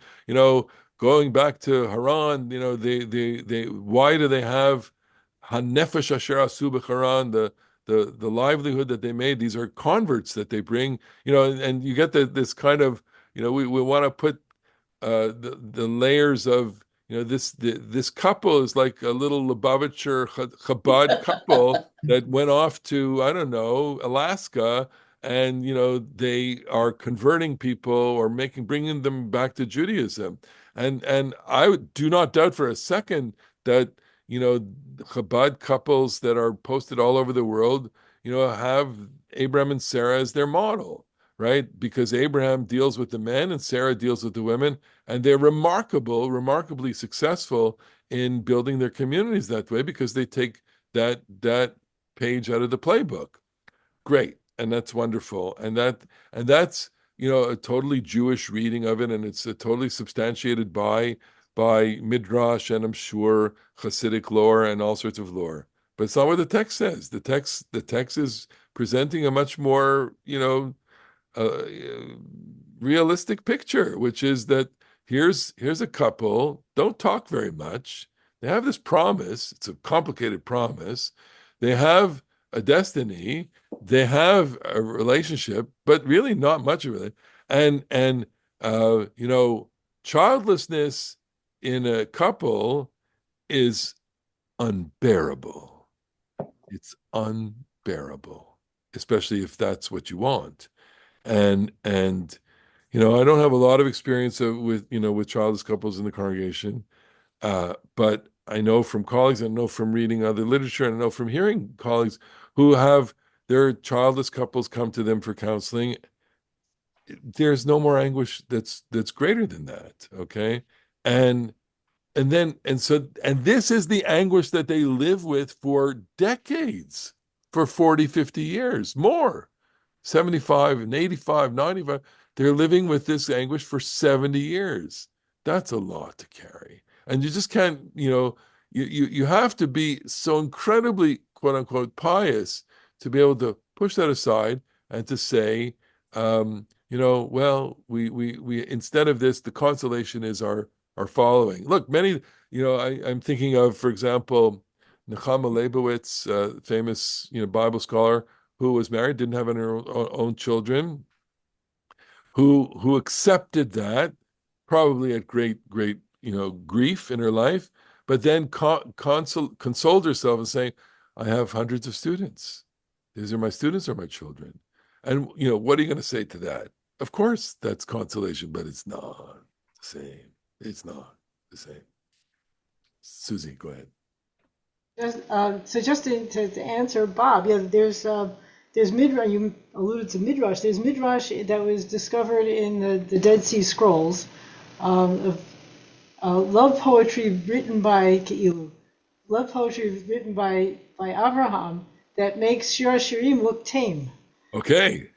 Going back to Haran, they why do they have Hanefesh Asher Asu b'Haran, the livelihood that they made? These are converts that they bring, and you get this kind of, we want to put the layers of, this couple is like a little Lubavitcher Chabad couple that went off to, I don't know, Alaska, and they are converting people or bringing them back to Judaism. And I do not doubt for a second that Chabad couples that are posted all over the world, have Abraham and Sarah as their model, right? Because Abraham deals with the men and Sarah deals with the women, and they're remarkably successful in building their communities that way because they take that page out of the playbook. Great, and that's wonderful, and that's a totally Jewish reading of it, and it's totally substantiated by Midrash, and I'm sure Hasidic lore and all sorts of lore. But it's not what the text says. The text is presenting a much more uh, realistic picture, which is that here's a couple, don't talk very much. They have this promise. It's a complicated promise. They have a destiny. They have a relationship, but really not much of it. And childlessness in a couple is unbearable. It's unbearable, especially if that's what you want. And I don't have a lot of experience with childless couples in the congregation, but I know from colleagues, I know from reading other literature, and I know from hearing colleagues who have their childless couples come to them for counseling. There's no more anguish that's greater than that. Okay, and and this is the anguish that they live with for decades, for 40, 50 years, more. 75 and 85, 95. They're living with this anguish for 70 years. That's a lot to carry. And you just can't, you have to be so incredibly, quote unquote, pious to be able to push that aside and to say, well, we instead of this, the consolation is our following. Look, many, I'm thinking of, for example, Nechama Leibowitz, famous, Bible scholar, who was married, didn't have any own children, who accepted that, probably at great grief in her life, but then consoled herself and saying, I have hundreds of students. These are my students or my children. And, what are you going to say to that? Of course, that's consolation, but it's not the same. It's not the same. Susie, go ahead. So just to answer Bob, yeah, there's midrash. You alluded to midrash. There's midrash that was discovered in the Dead Sea Scrolls of love poetry written by Keilu, love poetry written by Abraham that makes Shir Shirim look tame. Okay.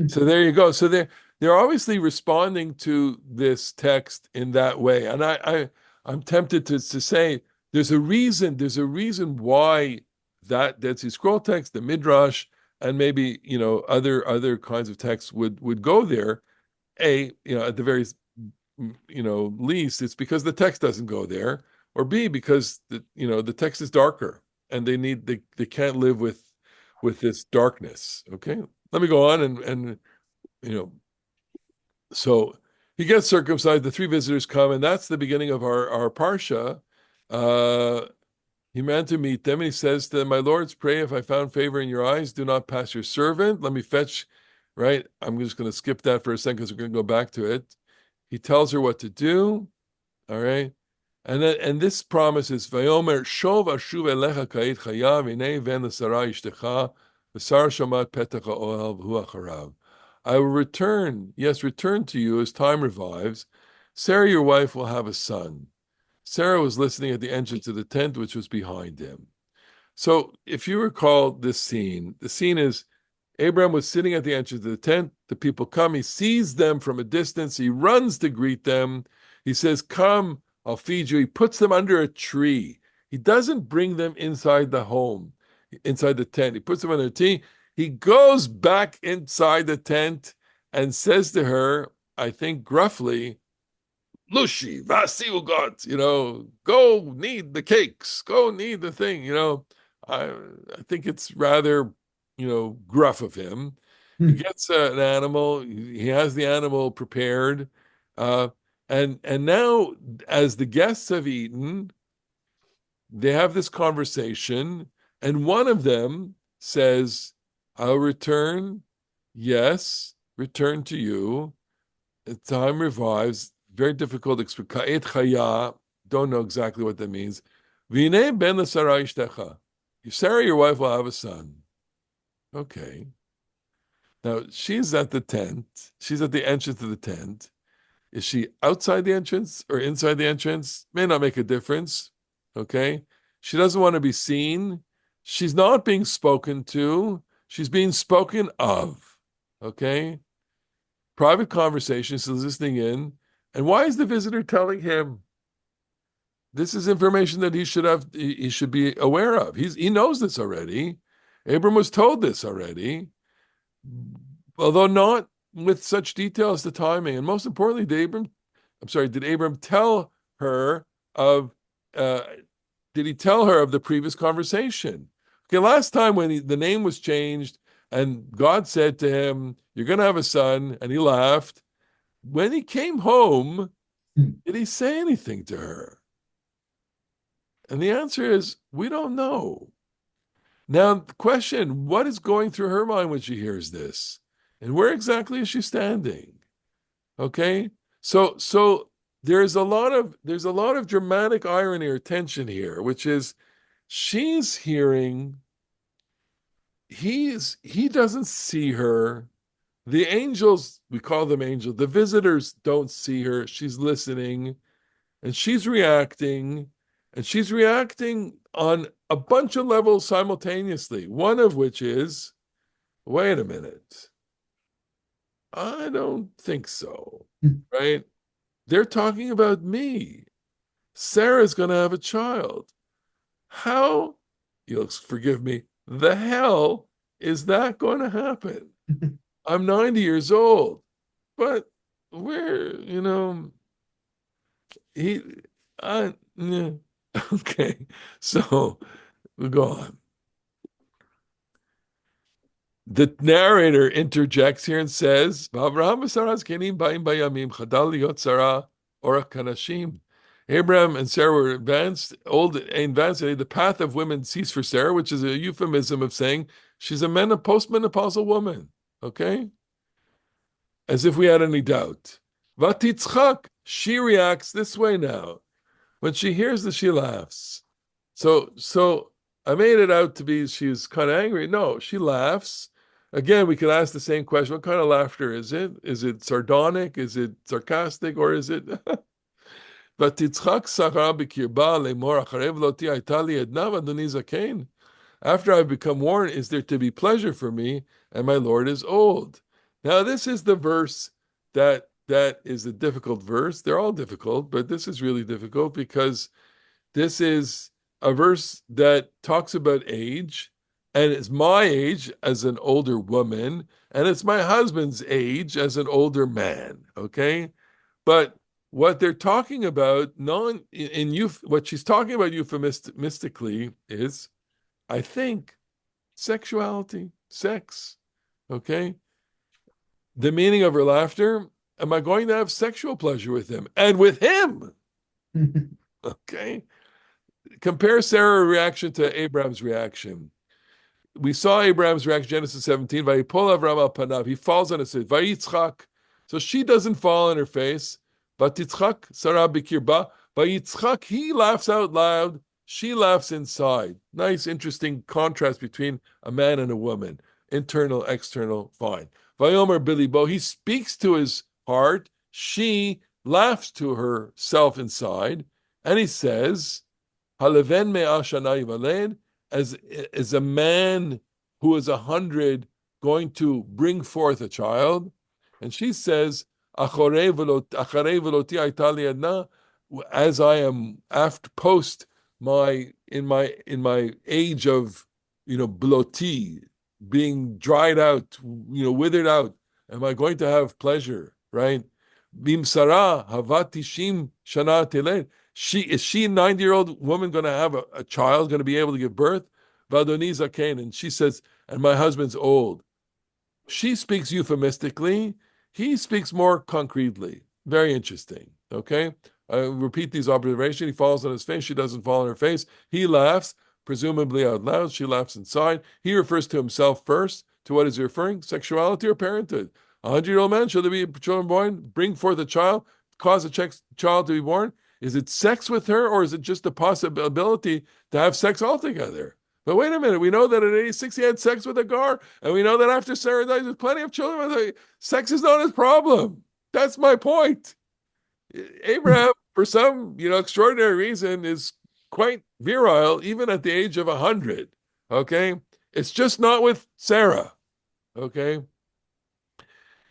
So there you go. So they're obviously responding to this text in that way. And I'm tempted to say there's a reason why that Dead Sea Scroll text, the Midrash, and maybe other kinds of texts would go there. At the very least, it's because the text doesn't go there, or B, because the text is darker and they can't live with this darkness. Okay, let me go on and so he gets circumcised. The three visitors come, and that's the beginning of our parsha. He ran to meet them, and he says to them, "My lords, pray if I found favor in your eyes, do not pass your servant. Let me fetch." Right, I'm just going to skip that for a second because we're going to go back to it. He tells her what to do. All right. And this promise is Vayomer Shov Ashuv Elecha Kait Chayav Inei Ven L'Sara Ishtecha V'Sar Shamat Petach HaOhel V'Hu Acharav. I will return, yes, return to you as time revives. Sarah, your wife, will have a son. Sarah was listening at the entrance of the tent, which was behind him. So if you recall this scene, the scene is Abraham was sitting at the entrance of the tent. The people come. He sees them from a distance. He runs to greet them. He says, "Come, I'll feed you." He puts them under a tree. He doesn't bring them inside the home, inside the tent. He puts them under a tree. He goes back inside the tent and says to her, I think gruffly, Lushi, Vasiu God, go knead the cakes, go knead the thing, I think it's rather, gruff of him. He gets an animal, he has the animal prepared, and now as the guests have eaten, they have this conversation, and one of them says, I'll return, yes, return to you. Time revives. Very difficult to explain. Ka'et chaya, don't know exactly what that means. V'nei ben l'sara ishtecha. Sarah, your wife, will have a son. Okay. Now, she's at the tent. She's at the entrance of the tent. Is she outside the entrance or inside the entrance? May not make a difference. Okay. She doesn't want to be seen. She's not being spoken to. She's being spoken of. Okay. Private conversation. She's listening in. And why is the visitor telling him? This is information that he should be aware of. He knows this already. Abram was told this already, although not with such detail as the timing. And most importantly, did Abram tell her of? Did he tell her of the previous conversation? Okay, last time when the name was changed and God said to him, "You're going to have a son," and he laughed. When he came home, did he say anything to her? And the answer is, we don't know. Now, the question, what is going through her mind when she hears this? And where exactly is she standing? Okay? So there's a lot of dramatic irony or tension here, which is she's hearing, he doesn't see her. The angels, we call them angels, the visitors don't see her. She's listening and she's reacting on a bunch of levels simultaneously. One of which is, wait a minute, I don't think so, right? They're talking about me. Sarah's going to have a child. How, you'll forgive me, the hell is that going to happen? I'm 90 years old, but yeah. Okay, so we'll go on. The narrator interjects here and Abraham Abraham and Sarah were advanced, old and advanced. The path of women ceased for Sarah, which is a euphemism of saying she's a postmenopausal woman. Okay? As if we had any doubt. Vatitzchak, she reacts this way now. When she hears this, she laughs. So I made it out to be she's kind of angry. No, she laughs. Again, we could ask the same question. What kind of laughter is it? Is it sardonic? Is it sarcastic? Or is it ותצחק שרה בקרבה לאמור אחרי ולותי הייתה לי עדנה ואדוני זקן. After I've become worn, is there to be pleasure for me, and my Lord is old? Now, this is the verse that is a difficult verse. They're all difficult, but this is really difficult because this is a verse that talks about age, and it's my age as an older woman, and it's my husband's age as an older man. Okay, but what they're talking about, what she's talking about euphemistically is, I think, sexuality, sex. Okay. The meaning of her laughter, am I going to have sexual pleasure with him? And with him. Okay. Compare Sarah's reaction to Abraham's reaction. We saw Abraham's reaction, Genesis 17. Vayipol Avram al panav. He falls on his face. Vayitzchak. So she doesn't fall on her face. Vatitzchak Sarah bikirba. Vayitzchak. He laughs out loud. She laughs inside. Nice, interesting contrast between a man and a woman. Internal, external, fine. Vayomer bilibo. He speaks to his heart. She laughs to herself inside. And he says, Haleven me'ah shana yivaled, as a man who is 100 going to bring forth a child. And she says, acharei veloti hayta li adna, as I am after post in my age of bloti, being dried out, withered out, am I going to have pleasure, right? Bim Sarah havatishim shana teled. Is she a 90-year-old woman going to have a child, going to be able to give birth? Vadoni zaken, and she says, and my husband's old. She speaks euphemistically. He speaks more concretely. Very interesting. Okay. I repeat these observations. He falls on his face. She doesn't fall on her face. He laughs, presumably out loud. She laughs inside. He refers to himself first. To what is he referring? Sexuality or parenthood? 100-year-old man, should there be children born? Bring forth a child, cause a child to be born? Is it sex with her, or is it just a possibility to have sex altogether? But wait a minute, we know that at 86 he had sex with Agar, and we know that after Sarah died, there's plenty of children. Sex is not his problem. That's my point. Abraham, for some extraordinary reason, is quite virile, even at the age of 100. Okay, it's just not with Sarah. Okay, he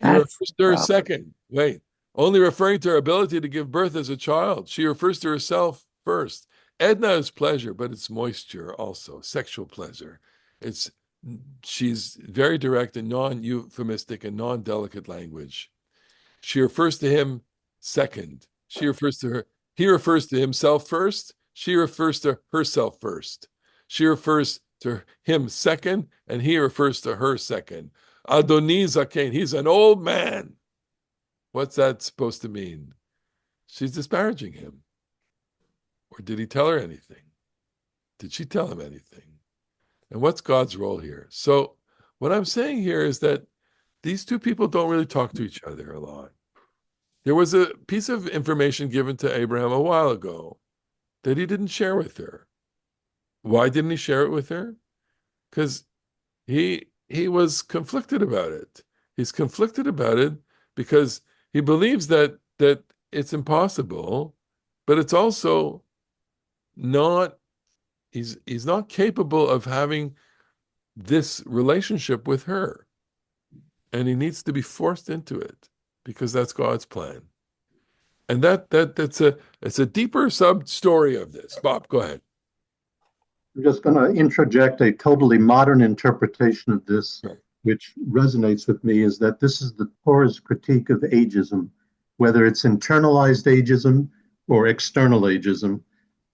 That's refers the to her problem. second. Wait, only referring to her ability to give birth as a child. She refers to herself first. Edna is pleasure, but it's moisture also, sexual pleasure. She's very direct and non-euphemistic and non-delicate language. She refers to him second. He refers to himself first. She refers to herself first. She refers to him second, and he refers to her second. Adoni Zaken, he's an old man. What's that supposed to mean? She's disparaging him. Or did he tell her anything? Did she tell him anything? And what's God's role here? So what I'm saying here is that these two people don't really talk to each other a lot. There was a piece of information given to Abraham a while ago that he didn't share with her. Why didn't he share it with her? Because he was conflicted about it. He's conflicted about it because he believes that it's impossible, but it's also not, he's not capable of having this relationship with her. And he needs to be forced into it because that's God's plan. And it's a deeper sub story of this. Bob, go ahead. I'm just going to interject a totally modern interpretation of this, Right. which resonates with me, is that this is the Torah's critique of ageism, whether it's internalized ageism or external ageism,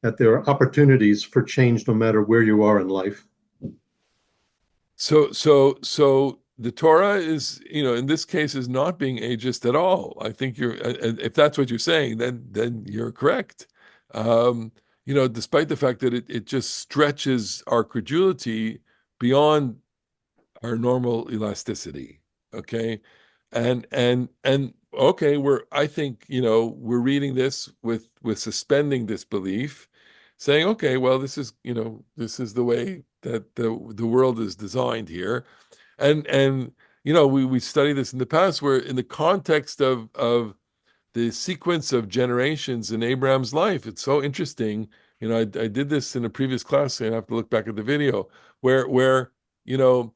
that there are opportunities for change no matter where you are in life. So the Torah is, in this case, is not being ageist at all. I think if that's what you're saying, then you're correct. um, despite the fact that it just stretches our credulity beyond our normal elasticity. Okay. And okay, I think, we're reading this with suspending disbelief, saying, okay, well, this is the way that the world is designed here. And we studied this in the past where in the context of the sequence of generations in Abraham's life, it's so interesting. I did this in a previous class, and I have to look back at the video where you know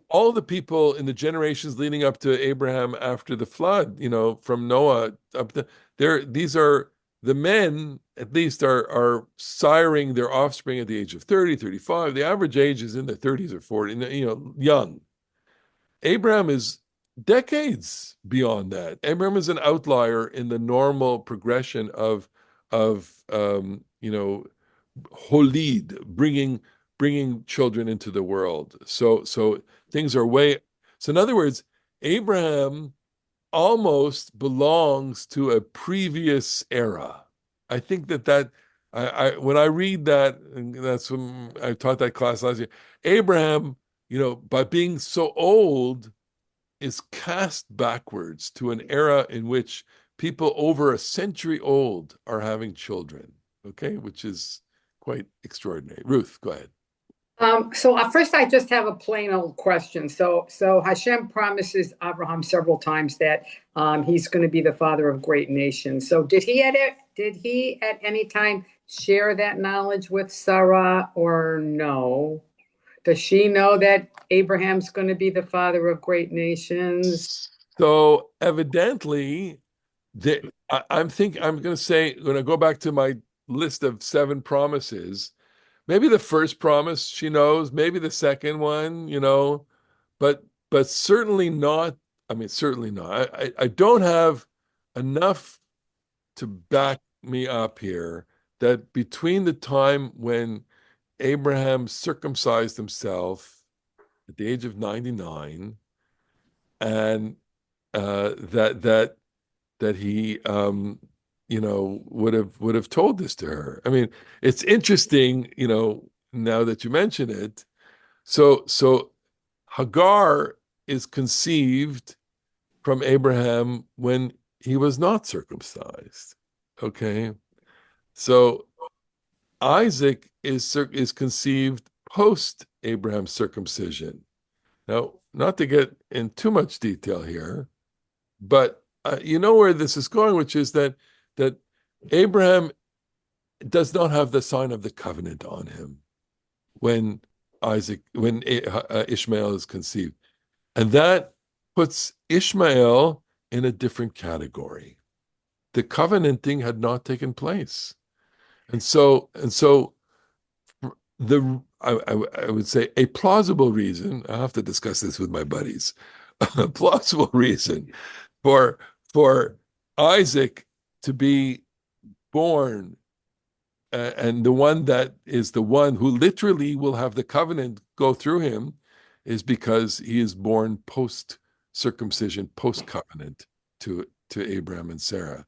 all the people in the generations leading up to Abraham after the flood, from Noah up to there, these are the men, at least, are siring their offspring at the age of 30, 35. The average age is in the 30s or 40, young. Abraham is decades beyond that. Abraham is an outlier in the normal progression of holid, bringing children into the world. So things are way. So in other words, Abraham almost belongs to a previous era. I think that when I read that, and that's when I taught that class last year. Abraham, by being so old, is cast backwards to an era in which people over a century old are having children. Okay, which is quite extraordinary. Ruth, go ahead. So first, I just have a plain old question. So Hashem promises Abraham several times that he's going to be the father of great nations. So did he at any time share that knowledge with Sarah, or no? Does she know that Abraham's going to be the father of great nations? So evidently, I'm going to say, when I go back to my list of 7 promises, maybe the first promise she knows, maybe the second one, but certainly not. I mean, certainly not. I don't have enough to back me up here that between the time when Abraham circumcised himself at the age of 99 and that he would have told this to her. I mean, it's interesting, now that you mention it. So Hagar is conceived from Abraham when he was not circumcised. Okay. So Isaac is conceived post Abraham's circumcision. Now, not to get in too much detail here, but you know where this is going, which is that Abraham does not have the sign of the covenant on him when Ishmael is conceived, and that puts Ishmael in a different category. The covenanting had not taken place, and so I would say a plausible reason. I have to discuss this with my buddies. A plausible reason for Isaac to be born, and the one that is the one who literally will have the covenant go through him, is because he is born post circumcision, post covenant to Abraham and Sarah.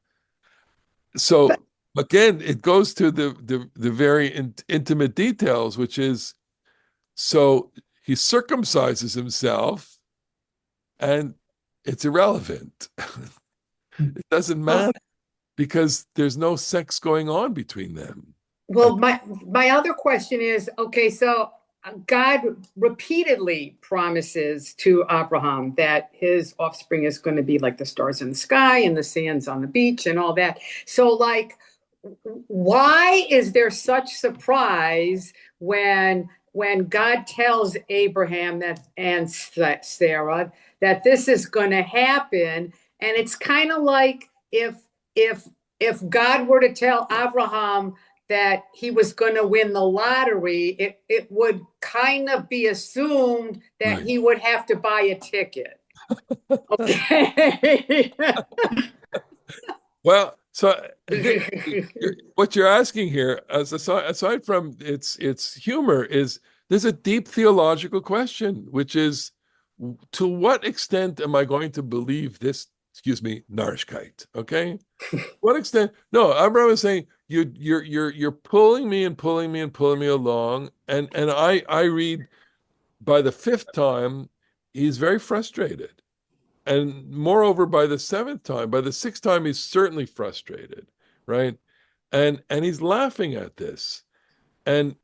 So again, it goes to the very intimate details, which is, so he circumcises himself, and it's irrelevant. It doesn't matter because there's no sex going on between them. Well, my other question is, okay, so God repeatedly promises to Abraham that his offspring is going to be like the stars in the sky and the sands on the beach and all that. So, like, why is there such surprise when God tells Abraham and Sarah that this is going to happen? And it's kind of like if God were to tell Abraham that he was going to win the lottery, it would kind of be assumed that he would have to buy a ticket. Okay. Well, so what you're asking here, aside from its humor, is there's a deep theological question, which is, to what extent am I going to believe this excuse me, Narishkeit. Okay, what extent? No, Abraham is saying you're pulling me and pulling me and pulling me along, and I read by the fifth time he's very frustrated, and moreover by the seventh time, by the sixth time he's certainly frustrated, right? And he's laughing at this, and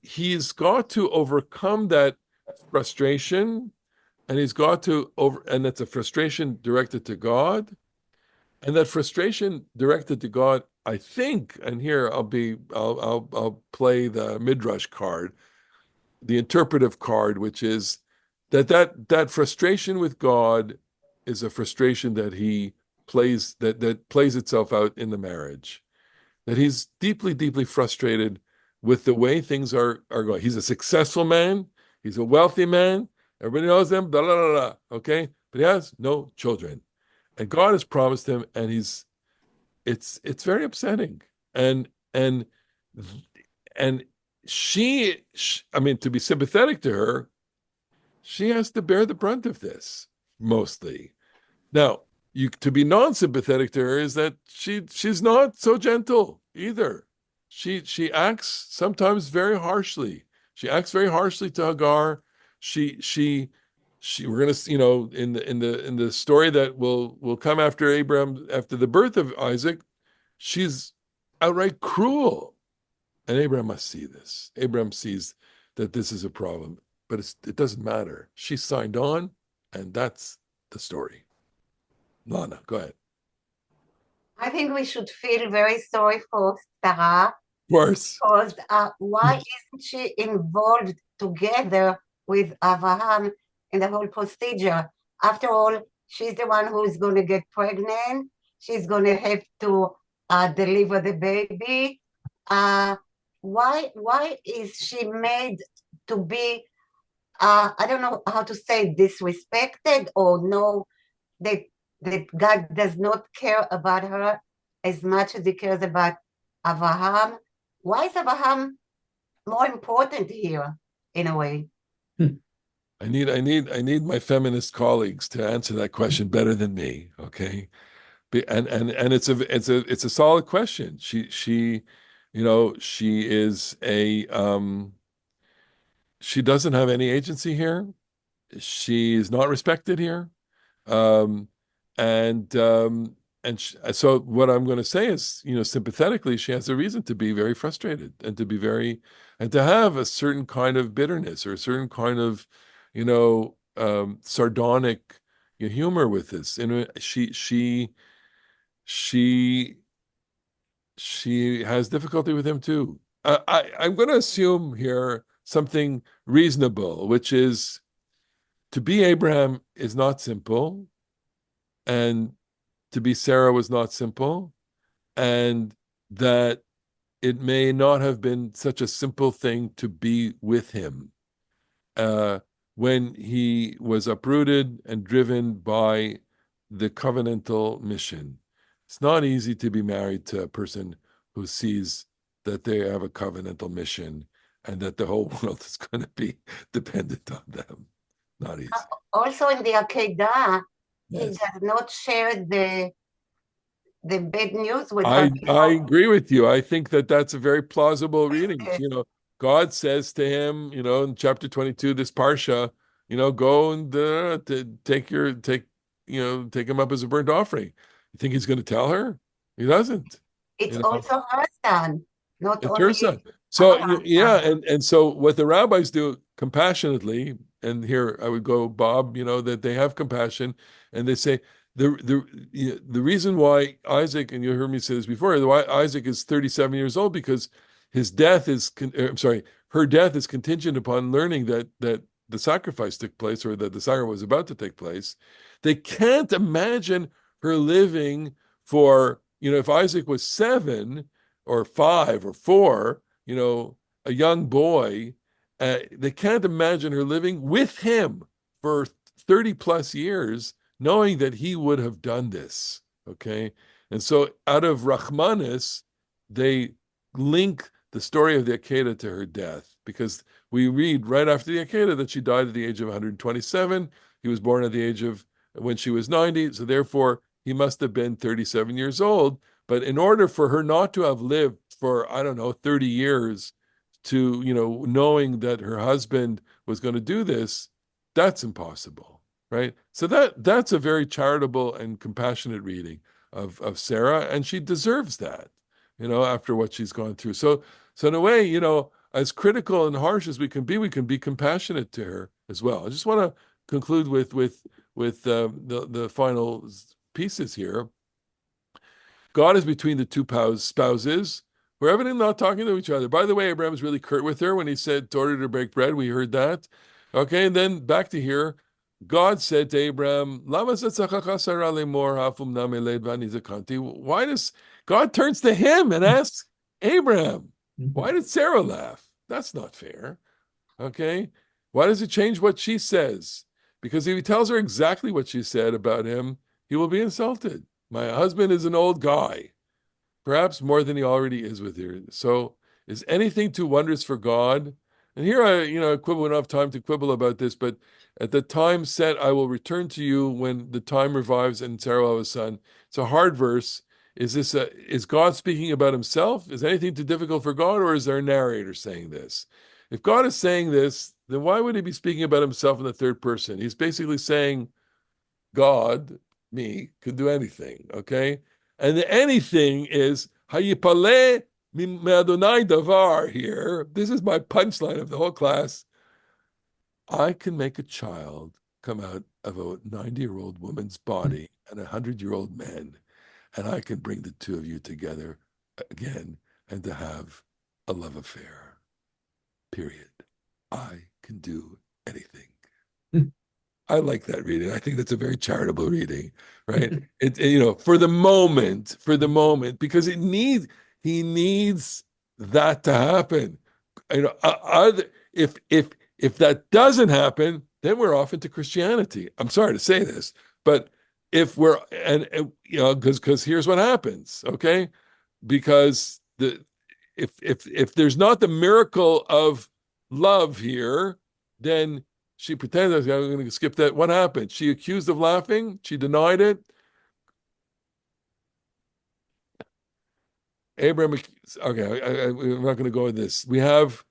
he's got to overcome that frustration, and he's got to over, and it's a frustration directed to God, and that frustration directed to God, I think, and here I'll play the midrash card, the interpretive card, which is that frustration with God is a frustration that he plays that plays itself out in the marriage. That he's deeply, deeply frustrated with the way things are going. He's a successful man, he's a wealthy man, everybody knows him, blah, blah, blah, blah, okay? But he has no children. And God has promised him, and it's very upsetting. And and and I mean, to be sympathetic to her, she has to bear the brunt of this mostly. Now, you to be non-sympathetic to her is that she's not so gentle either. She acts sometimes very harshly. She acts very harshly to Hagar. She we're gonna in the story that will come after Abraham, after the birth of Isaac, she's outright cruel. And Abraham must see this. Abraham sees that this is a problem, but it doesn't matter. She signed on, and that's the story. Lana, go ahead. I think we should feel very sorry for Sarah Of course. because why isn't she involved together with Abraham in the whole procedure? After all, she's the one who is going to get pregnant. She's going to have to deliver the baby. Why is she made to be, I don't know how to say, disrespected, or know that God does not care about her as much as he cares about Abraham? Why is Abraham more important here in a way? I need my feminist colleagues to answer that question better than me. Okay. And it's a solid question. She she is she doesn't have any agency here. She's not respected here. Um, and so what I'm going to say is, sympathetically, she has a reason to be very frustrated and to be and to have a certain kind of bitterness or a certain kind of, sardonic humor with this. And she has difficulty with him too. I'm going to assume here something reasonable, which is to be Abraham is not simple, and to be Sarah was not simple, and that it may not have been such a simple thing to be with him when he was uprooted and driven by the covenantal mission. It's not easy to be married to a person who sees that they have a covenantal mission and that the whole world is going to be dependent on them. Not easy. Also in the Akedah, Yes. he does not share the bad news with I her. agree with you. I think that that's a very plausible reading. God says to him, in chapter 22, this Parsha, go and take him up as a burnt offering. You think he's going to tell her? He doesn't. It's also her son, not It's only her son. So Abraham's yeah, son. and so what the rabbis do compassionately, and here I would go, Bob, that they have compassion, and they say the reason why Isaac, and you heard me say this before, why Isaac is 37 years old, because his death is, I'm sorry, her death is contingent upon learning that the sacrifice took place, or that the sacrifice was about to take place. They can't imagine her living for, if Isaac was 7 or 5 or 4, a young boy, they can't imagine her living with him for 30 plus years, knowing that he would have done this. Okay. And so out of Rahmanis, they link the story of the Akedah to her death, because we read right after the Akedah that she died at the age of 127. He was born at the age of when she was 90. So therefore, he must have been 37 years old. But in order for her not to have lived for, I don't know, 30 years to, knowing that her husband was going to do this, that's impossible, right? So that's a very charitable and compassionate reading of Sarah, and she deserves that, after what she's gone through. So in a way, as critical and harsh as we can be compassionate to her as well. I just want to conclude with the final pieces here. God is between the two spouses who are evidently not talking to each other. By the way, Abraham was really curt with her when he said, "Told her to break bread." We heard that. Okay, and then back to here. God said to Abraham, why does God turns to him and asks Abraham, why did Sarah laugh? That's not fair. Okay. Why does it change what she says? Because if he tells her exactly what she said about him, he will be insulted. My husband is an old guy, perhaps more than he already is with her. So is anything too wondrous for God? And here I quibble enough time to quibble about this, but at the time set, I will return to you when the time revives and Sarah will have a son. It's a hard verse. Is God speaking about himself? Is anything too difficult for God, or is there a narrator saying this? If God is saying this, then why would he be speaking about himself in the third person? He's basically saying God, me, could do anything, okay? And the anything is Hayipale Adonai Davar here. This is my punchline of the whole class. I can make a child come out of a 90-year-old woman's body and a 100-year-old man, and I can bring the two of you together again and to have a love affair. Period. I can do anything. I like that reading. I think that's a very charitable reading, right? For the moment, because he needs that to happen. If that doesn't happen, then we're off into Christianity. I'm sorry to say this, but if we're because here's what happens, okay? Because if there's not the miracle of love here, then she pretended, I'm going to skip that. What happened? She accused of laughing. She denied it. Abraham, okay, I'm not going to go with this. We have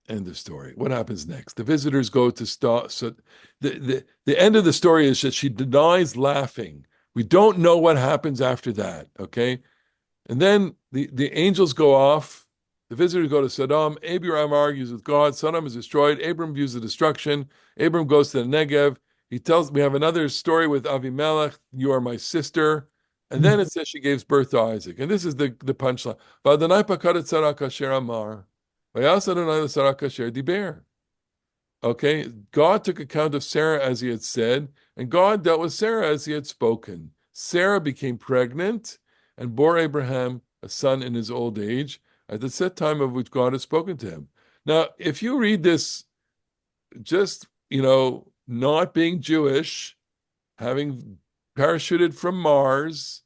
end of story. What happens next? The visitors go to stop. So the end of the story is that she denies laughing. We don't know what happens after that, okay? And then the angels go off. The visitors go to Sodom. Abraham argues with God. Sodom is destroyed. Abram views the destruction. Abram goes to the Negev. We have another story with Avimelech. You are my sister. And then it says she gives birth to Isaac. And this is the punchline. Okay, God took account of Sarah as he had said, and God dealt with Sarah as he had spoken. Sarah became pregnant and bore Abraham a son in his old age at the set time of which God had spoken to him. Now, if you read this just, not being Jewish, having parachuted from Mars,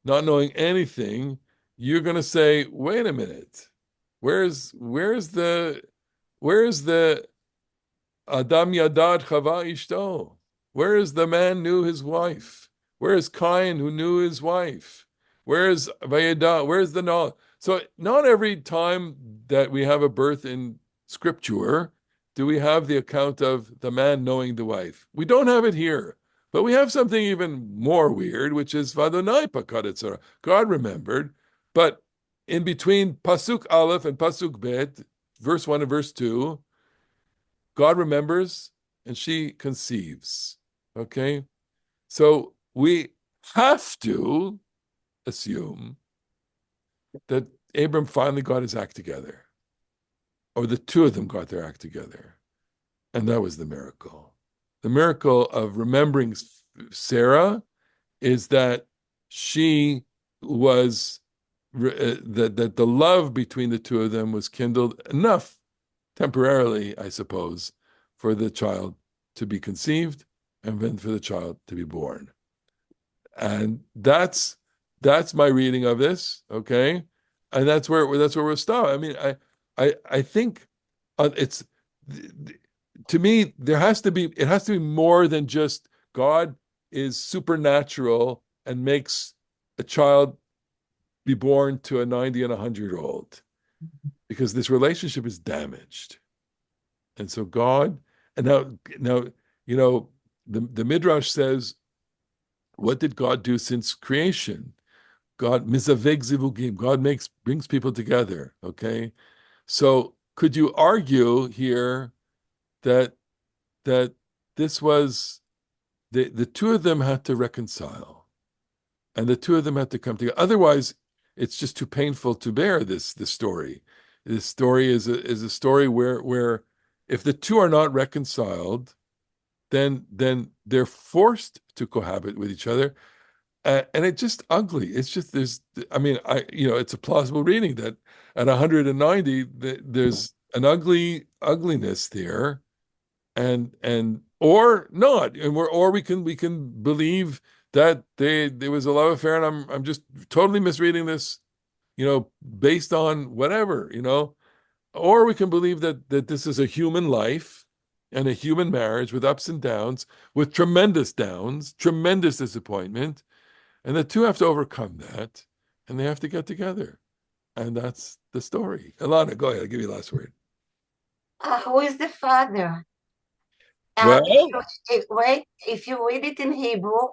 not knowing anything, you're going to say, wait a minute, where's the Adam Yadad Chava Ishto? Where is the man knew his wife? Where is Cain who knew his wife? Where is Vayera? Where's the knowledge? So not every time that we have a birth in scripture do we have the account of the man knowing the wife. We don't have it here. But we have something even more weird, which is Vadonai Pakad. God remembered. But in between Pasuk Aleph and Pasuk Bet, verse 1 and verse 2, God remembers and she conceives. Okay? So we have to assume that Abram finally got his act together, or the two of them got their act together. And that was the miracle. The miracle of remembering Sarah is that she was, that the love between the two of them was kindled enough temporarily, I suppose, for the child to be conceived and then for the child to be born. And that's my reading of this, okay? And that's where we'll stop. I mean, I think it's to me, it has to be more than just God is supernatural and makes a child be born to a 90 and 100-year-old, because this relationship is damaged. And so God, and now, you know, the Midrash says, what did God do since creation? God mizaveg zivugim. God brings people together. Okay, so could you argue here that that this was the two of them had to reconcile, and the two of them had to come together. Otherwise, it's just too painful to bear this story. This story is a story where if the two are not reconciled, then they're forced to cohabit with each other, and it's just ugly. It's just I mean, it's a plausible reading that at 190 there's an ugliness there, and or not, and we can believe that there was a love affair, and I'm just totally misreading this, based on whatever, or we can believe that this is a human life and a human marriage with ups and downs, with tremendous downs, tremendous disappointment, and the two have to overcome that, and they have to get together, and that's the story. Ilana, go ahead. I'll give you the last word. Who is the father? Well, If you read it in Hebrew,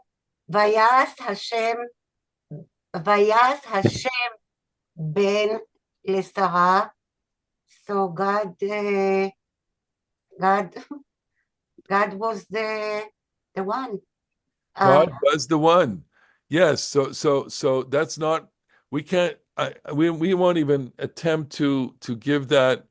Vayas Hashem, Vayas Hashem ben LeSarah. So God, God was the one. God was the one. Yes. So that's not. We can't. We won't even attempt to give that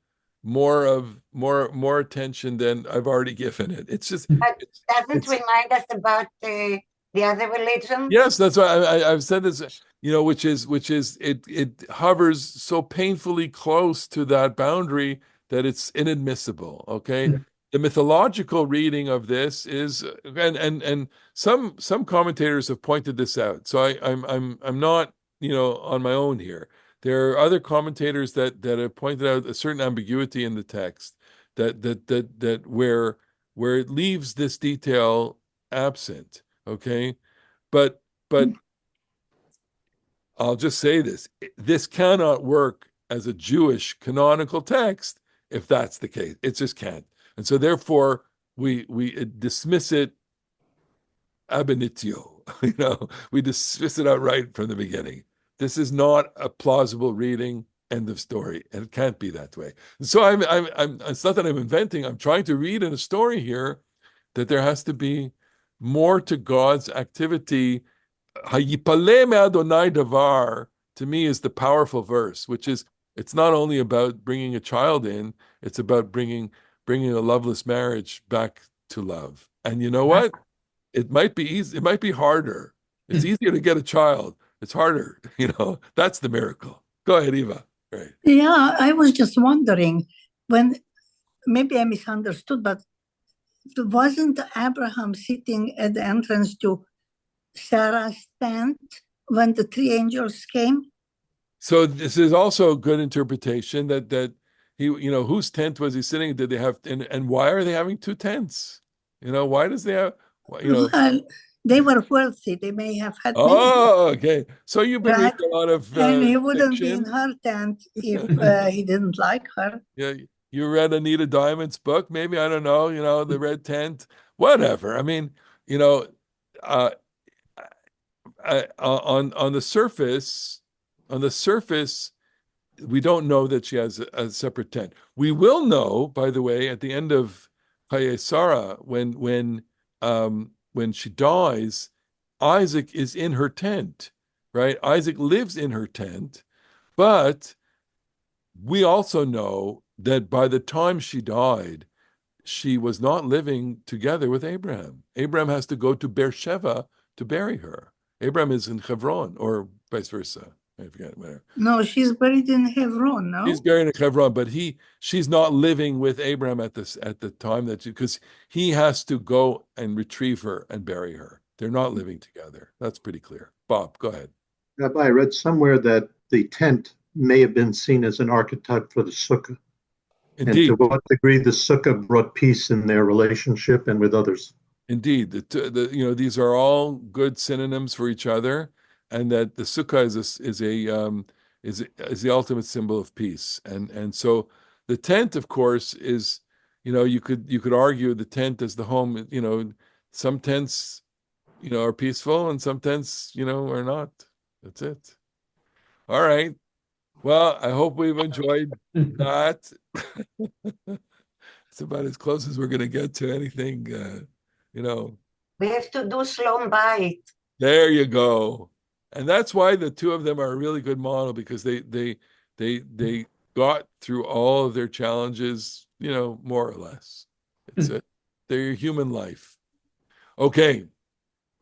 more attention than I've already given it. It's just. But doesn't It's remind us about the other religion. Yes, that's why I've said this. Which is it hovers so painfully close to that boundary that it's inadmissible. Okay. The mythological reading of this is, and some commentators have pointed this out. So I'm not, on my own here. There are other commentators that have pointed out a certain ambiguity in the text, that where it leaves this detail absent. Okay. But I'll just say this: this cannot work as a Jewish canonical text if that's the case. It just can't. And so therefore we dismiss it ab initio. We dismiss it outright from the beginning. This is not a plausible reading. End of story. And it can't be that way. And so it's not that I'm inventing. I'm trying to read in a story here that there has to be more to God's activity. Hayipale me Adonai davar, to me, is the powerful verse, which is, it's not only about bringing a child in, it's about bringing a loveless marriage back to love. And you know what? It might be easy. It might be harder. It's easier to get a child. It's harder. That's the miracle. Go ahead, Eva. Right. Yeah, I was just wondering, when maybe I misunderstood, but wasn't Abraham sitting at the entrance to Sarah's tent when the three angels came? So this is also a good interpretation that he, whose tent was he sitting? Did they have, and why are they having two tents? Why does they have, Well, they were wealthy. They may have had many. Oh, okay. So you've been Right. reading a lot of And he wouldn't be in fiction. her tent if he didn't like her. Yeah, you read Anita Diamond's book, maybe, I don't know, The Red Tent, whatever. I mean, uh, on the surface, we don't know that she has a separate tent. We will know, by the way, at the end of Vayera, when she dies, Isaac is in her tent, right? Isaac lives in her tent, but we also know that by the time she died, she was not living together with Abraham. Abraham has to go to Beersheba to bury her. Abraham is in Hebron, or vice versa. I forget where. No, she's buried in Hebron, no? She's buried in Hebron, but she's not living with Abraham at the time because he has to go and retrieve her and bury her. They're not living together. That's pretty clear. Bob, go ahead. Rabbi, I read somewhere that the tent may have been seen as an archetype for the sukkah. and to Indeed, what degree the sukkah brought peace in their relationship and with others. indeed. These are all good synonyms for each other, and that the sukkah is the ultimate symbol of peace. And so the tent, of course, is, you could argue the tent as the home. Some tents, are peaceful, and some tents, are not. That's it. All right. Well, I hope we've enjoyed that. It's about as close as we're going to get to anything, you know. We have to do Shlom Bayit. There you go. And that's why the two of them are a really good model, because they got through all of their challenges, more or less. It's their human life. Okay.